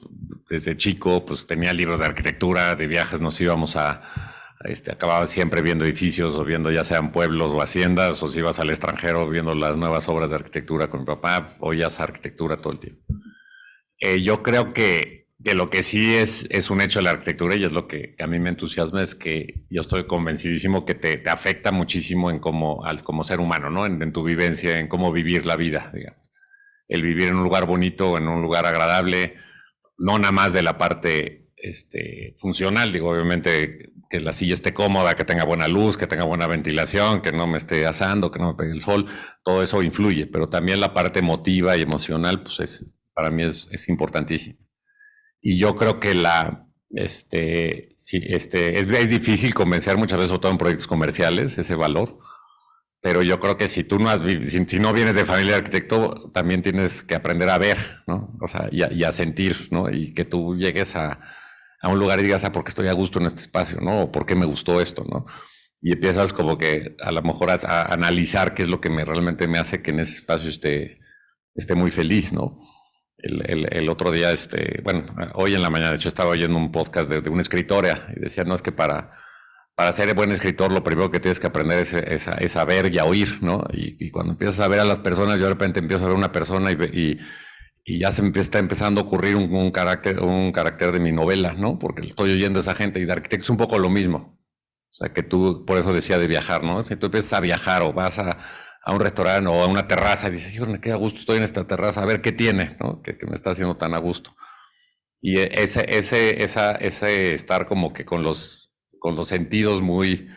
desde chico, pues, tenía libros de arquitectura, de viajes, nos íbamos acababa siempre viendo edificios o viendo ya sean pueblos o haciendas, o si ibas al extranjero viendo las nuevas obras de arquitectura con mi papá, oías arquitectura todo el tiempo. Yo creo que lo que sí es un hecho de la arquitectura, y es lo que a mí me entusiasma, es que yo estoy convencidísimo que te afecta muchísimo como ser humano, ¿no? En tu vivencia, en cómo vivir la vida, digamos. El vivir en un lugar bonito, en un lugar agradable, no nada más de la parte funcional, obviamente que la silla esté cómoda, que tenga buena luz, que tenga buena ventilación, que no me esté asando, que no me pegue el sol, todo eso influye, pero también la parte emotiva y emocional, pues para mí es importantísimo. Y yo creo que es difícil convencer muchas veces, sobre todo en proyectos comerciales, ese valor. Pero yo creo que si tú si no vienes de familia de arquitecto, también tienes que aprender a ver, ¿no? O sea, y a sentir, ¿no? Y que tú llegues a un lugar y digas, ¿por qué estoy a gusto en este espacio, ¿no? O ¿por qué me gustó esto, ¿no? Y empiezas como que a lo mejor a analizar qué es lo que realmente me hace que en ese espacio esté muy feliz, ¿no? El otro día, hoy en la mañana, de hecho, estaba oyendo un podcast de una escritora y decía, no, es que para ser buen escritor, lo primero que tienes que aprender es a ver y a oír, ¿no? Y cuando empiezas a ver a las personas, yo de repente empiezo a ver una persona y ya está empezando a ocurrir un carácter de mi novela, ¿no? Porque estoy oyendo a esa gente, y de arquitecto es un poco lo mismo. O sea, que tú, por eso decía de viajar, ¿no? Si tú empiezas a viajar o vas a un restaurante o a una terraza y dices, hijo, me queda a gusto, estoy en esta terraza, a ver qué tiene, ¿no? Que me está haciendo tan a gusto. Y ese estar como que con los sentidos muy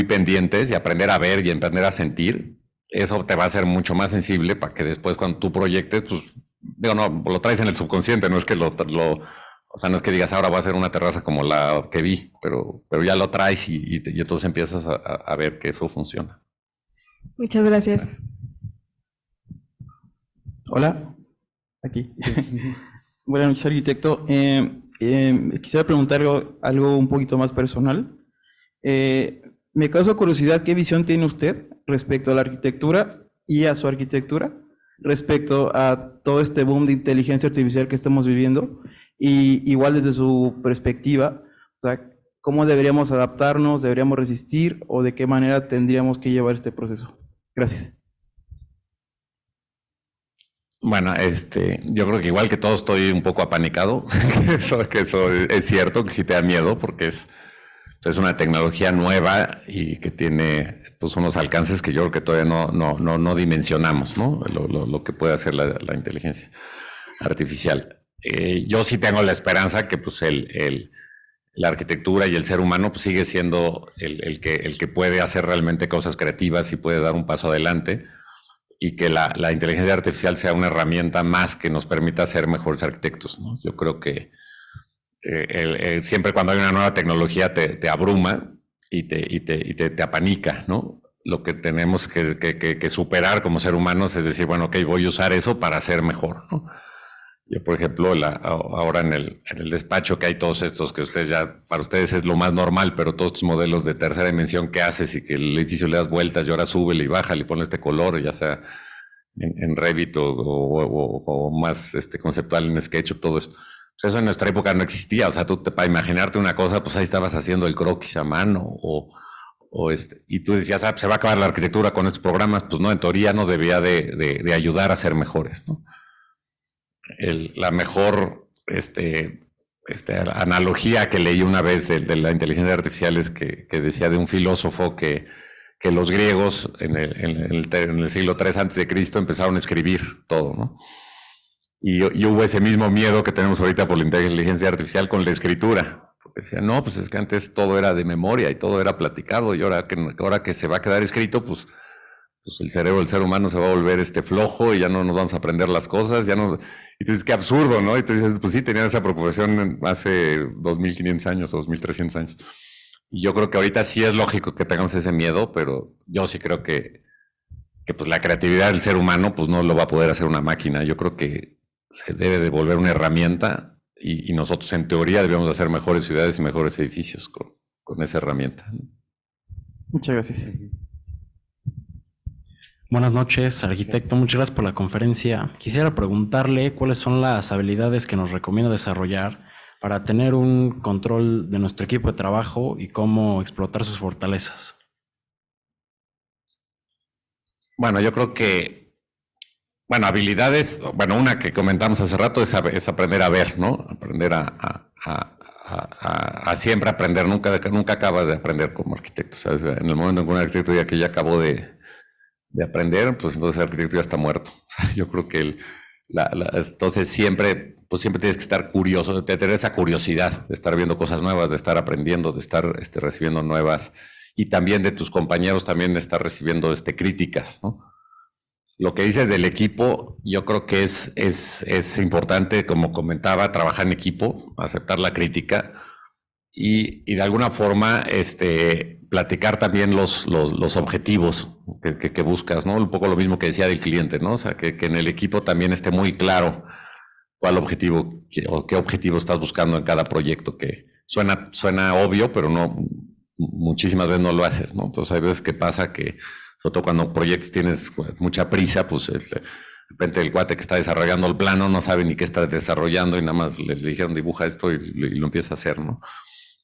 pendientes y aprender a ver y aprender a sentir, eso te va a hacer mucho más sensible para que después cuando tú proyectes, pues, digo, no, lo traes en el subconsciente, no es que o sea, no es que digas, ahora voy a hacer una terraza como la que vi, pero ya lo traes y entonces empiezas a ver que eso funciona. Muchas gracias. Hola, aquí. Buenas noches, arquitecto. Quisiera preguntar algo un poquito más personal. Me causa curiosidad, ¿qué visión tiene usted respecto a la arquitectura y a su arquitectura, respecto a todo este boom de inteligencia artificial que estamos viviendo? Y igual desde su perspectiva, o sea, ¿cómo deberíamos adaptarnos, deberíamos resistir o de qué manera tendríamos que llevar este proceso? Gracias. Bueno, yo creo que igual que todo estoy un poco apanicado, que eso es cierto, que sí te da miedo porque es una tecnología nueva y que tiene pues unos alcances que yo creo que todavía no dimensionamos, ¿no? Lo que puede hacer la inteligencia artificial. Yo sí tengo la esperanza que pues la arquitectura y el ser humano pues sigue siendo el que puede hacer realmente cosas creativas y puede dar un paso adelante, y que la inteligencia artificial sea una herramienta más que nos permita ser mejores arquitectos, ¿no? Yo creo que siempre cuando hay una nueva tecnología te abruma y te apanica, ¿no? Lo que tenemos que superar como ser humanos es decir, bueno, ok, voy a usar eso para ser mejor, ¿no? Yo, por ejemplo, ahora en el despacho que hay todos estos que para ustedes es lo más normal, pero todos estos modelos de tercera dimensión que haces y que el edificio le das vueltas y ahora súbele y bájale y ponle este color, ya sea en Revit o más conceptual en SketchUp, todo esto. Pues eso en nuestra época no existía. O sea, tú para imaginarte una cosa, pues ahí estabas haciendo el croquis a mano y tú decías, se va a acabar la arquitectura con estos programas. Pues no, en teoría nos debía de ayudar a ser mejores, ¿no? La mejor analogía que leí una vez de la inteligencia artificial es que decía de un filósofo que los griegos en el siglo III antes de Cristo empezaron a escribir todo, ¿no? Y hubo ese mismo miedo que tenemos ahorita por la inteligencia artificial con la escritura. Porque decían, no, pues es que antes todo era de memoria y todo era platicado, y ahora que se va a quedar escrito, pues el cerebro del ser humano se va a volver flojo y ya no nos vamos a aprender las cosas, ya no. Y tú dices, qué absurdo, ¿no? Y tú dices, pues sí, tenían esa preocupación hace 2.500 años o 2.300 años. Y yo creo que ahorita sí es lógico que tengamos ese miedo, pero yo sí creo que pues la creatividad del ser humano pues no lo va a poder hacer una máquina. Yo creo que se debe de volver una herramienta y nosotros en teoría debemos hacer mejores ciudades y mejores edificios con esa herramienta. Muchas gracias. Buenas noches, arquitecto. Muchas gracias por la conferencia. Quisiera preguntarle cuáles son las habilidades que nos recomienda desarrollar para tener un control de nuestro equipo de trabajo y cómo explotar sus fortalezas. Bueno, yo creo que, habilidades, una que comentamos hace rato es aprender a ver, ¿no? Aprender a siempre aprender, nunca acabas de aprender como arquitecto, ¿sabes? En el momento en que un arquitecto diga que ya acabó de aprender, pues entonces el arquitecto ya está muerto. O sea, yo creo que entonces siempre tienes que estar curioso, de tener esa curiosidad de estar viendo cosas nuevas, de estar aprendiendo, de estar recibiendo nuevas, y también de tus compañeros también estar recibiendo críticas, ¿no? Lo que dices del equipo, yo creo que es importante, como comentaba, trabajar en equipo, aceptar la crítica y de alguna forma platicar también los objetivos que buscas, ¿no? Un poco lo mismo que decía del cliente, ¿no? O sea, que en el equipo también esté muy claro cuál objetivo o qué objetivo estás buscando en cada proyecto, que suena obvio, pero no, muchísimas veces no lo haces, ¿no? Entonces hay veces que pasa que, sobre todo cuando proyectos tienes mucha prisa, pues de repente el cuate que está desarrollando el plano no sabe ni qué está desarrollando y nada más le dijeron dibuja esto y lo empieza a hacer, ¿no?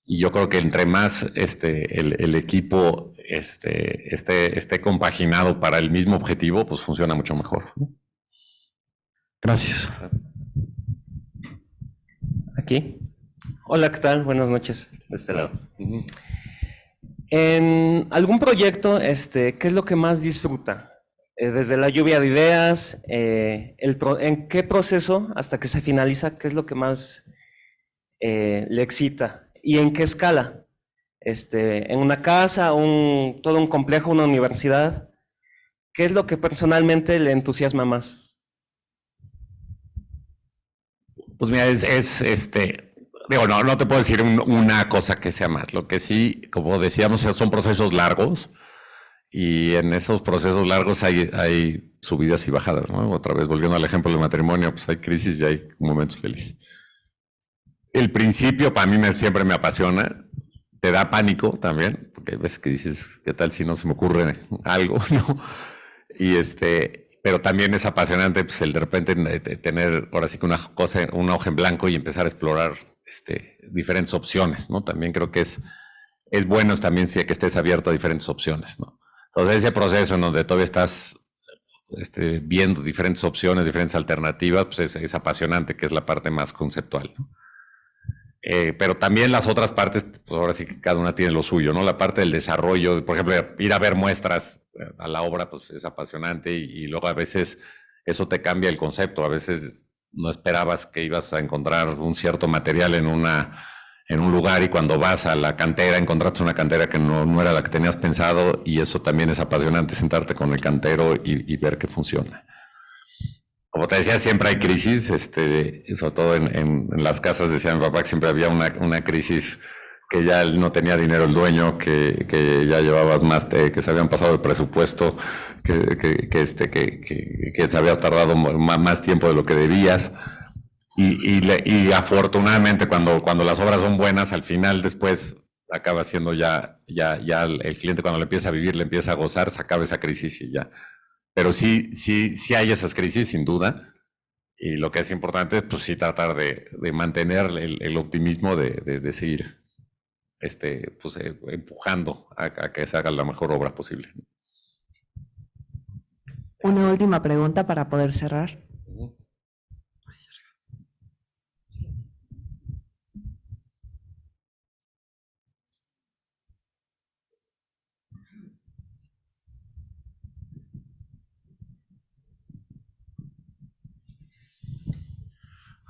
Y yo creo que entre más el equipo esté compaginado para el mismo objetivo, pues funciona mucho mejor, ¿no? Gracias. Aquí. Hola, ¿qué tal? Buenas noches, de este lado. En algún proyecto, ¿qué es lo que más disfruta? desde la lluvia de ideas, ¿en qué proceso hasta que se finaliza? ¿Qué es lo que más le excita? ¿Y en qué escala? ¿En una casa, todo un complejo, una universidad? ¿Qué es lo que personalmente le entusiasma más? Pues mira, digo, no te puedo decir una cosa que sea más. Lo que sí, como decíamos, son procesos largos y en esos procesos largos hay subidas y bajadas, ¿no? Otra vez, volviendo al ejemplo del matrimonio, pues hay crisis y hay momentos felices. El principio para mí siempre me apasiona, te da pánico también, porque ves que dices, ¿qué tal si no se me ocurre algo, no? Y pero también es apasionante pues, el de repente tener ahora sí que una hoja en blanco y empezar a explorar diferentes opciones, ¿no? También creo que es bueno también sí, que estés abierto a diferentes opciones, ¿no? Entonces ese proceso en donde todavía estás viendo diferentes opciones, diferentes alternativas, pues es apasionante, que es la parte más conceptual, ¿no? Pero también las otras partes, pues ahora sí que cada una tiene lo suyo, ¿no? La parte del desarrollo, por ejemplo, ir a ver muestras a la obra, pues es apasionante y luego a veces eso te cambia el concepto. A veces no esperabas que ibas a encontrar un cierto material en un lugar y cuando vas a la cantera encontraste una cantera que no era la que tenías pensado y eso también es apasionante, sentarte con el cantero y ver que funciona. Como te decía, siempre hay crisis, sobre todo en las casas, decía mi papá que siempre había una crisis, que ya no tenía dinero el dueño, que ya llevabas que se habían pasado el presupuesto, que se habías tardado más tiempo de lo que debías. Y afortunadamente cuando las obras son buenas, al final después acaba siendo ya el cliente cuando le empieza a vivir, le empieza a gozar, se acaba esa crisis y ya. Pero sí hay esas crisis, sin duda, y lo que es importante es pues sí tratar de mantener el optimismo de seguir pues, empujando a que se haga la mejor obra posible. Una última pregunta para poder cerrar.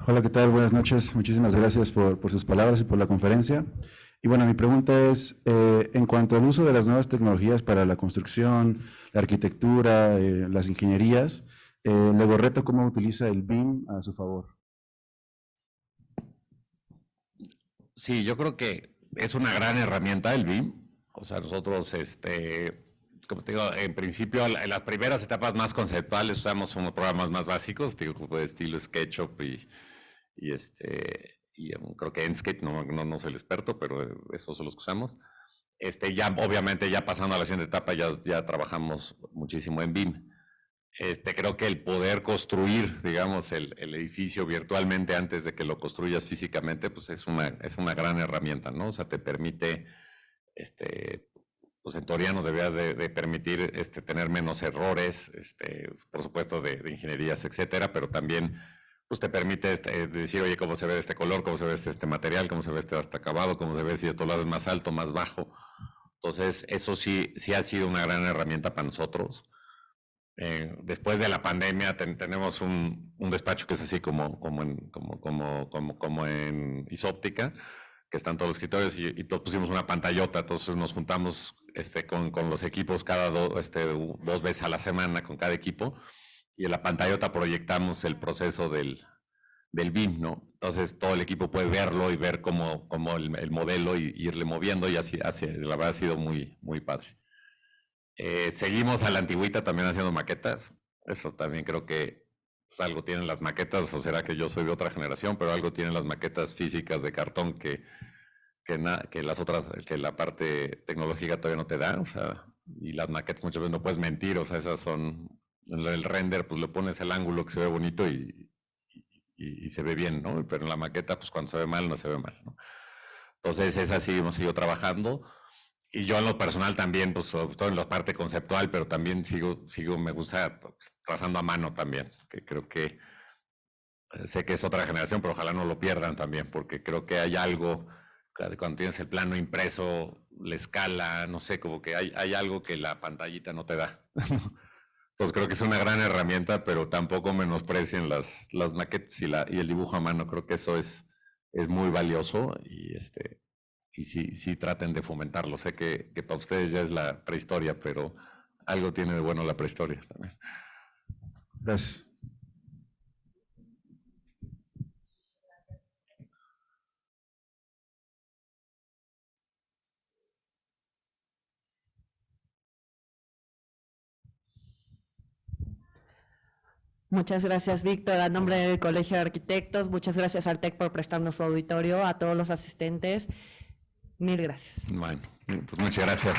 Hola, ¿qué tal? Buenas noches. Muchísimas gracias por sus palabras y por la conferencia. Y bueno, mi pregunta es, en cuanto al uso de las nuevas tecnologías para la construcción, la arquitectura, las ingenierías, Legorreta, ¿cómo utiliza el BIM a su favor? Sí, yo creo que es una gran herramienta el BIM. O sea, nosotros, como te digo, en principio, en las primeras etapas más conceptuales usamos unos programas más básicos, tipo de estilo SketchUp y creo que Enscape, no soy el experto, pero esos son los que usamos. Ya, obviamente, ya pasando a la siguiente etapa, ya trabajamos muchísimo en BIM. Creo que el poder construir, digamos, el edificio virtualmente antes de que lo construyas físicamente, pues es una gran herramienta, ¿no? O sea, te permite, pues en teoría nos debería de permitir tener menos errores, por supuesto, de ingenierías, etcétera, pero también pues te permite decir, oye, cómo se ve este color, cómo se ve este material, cómo se ve este acabado, cómo se ve si esto lo haces más alto, más bajo. Entonces, eso sí ha sido una gran herramienta para nosotros. Después de la pandemia tenemos un despacho que es así como en Isóptica, que están todos los escritorios y todos pusimos una pantallota, entonces nos juntamos con los equipos cada 2 veces a la semana con cada equipo y en la pantallota proyectamos el proceso del BIM, ¿no? Entonces todo el equipo puede verlo y ver cómo el modelo y irle moviendo y así la verdad ha sido muy, muy padre. Seguimos a la antigüita también haciendo maquetas, eso también creo que pues, algo tienen las maquetas, o será que yo soy de otra generación, pero algo tienen las maquetas físicas de cartón que las otras, que la parte tecnológica todavía no te da, o sea, y las maquetas muchas veces no puedes mentir, o sea, esas son, el render, pues le pones el ángulo que se ve bonito y se ve bien, ¿no? Pero en la maqueta, pues cuando se ve mal, no se ve mal, ¿no? Entonces, esa sí hemos ido trabajando. Y yo en lo personal también, pues sobre todo en la parte conceptual, pero también me gusta pues, trazando a mano también, que creo que sé que es otra generación, pero ojalá no lo pierdan también, porque creo que hay algo, cuando tienes el plano impreso, la escala, no sé, como que hay algo que la pantallita no te da. Entonces creo que es una gran herramienta, pero tampoco menosprecien las maquetes y el dibujo a mano. Creo que eso es muy valioso y sí traten de fomentarlo. Sé que para ustedes ya es la prehistoria, pero algo tiene de bueno la prehistoria también. Gracias. Muchas gracias, Víctor. A nombre del Colegio de Arquitectos, muchas gracias al TEC por prestarnos su auditorio, a todos los asistentes. Mil gracias. Bueno, pues muchas gracias.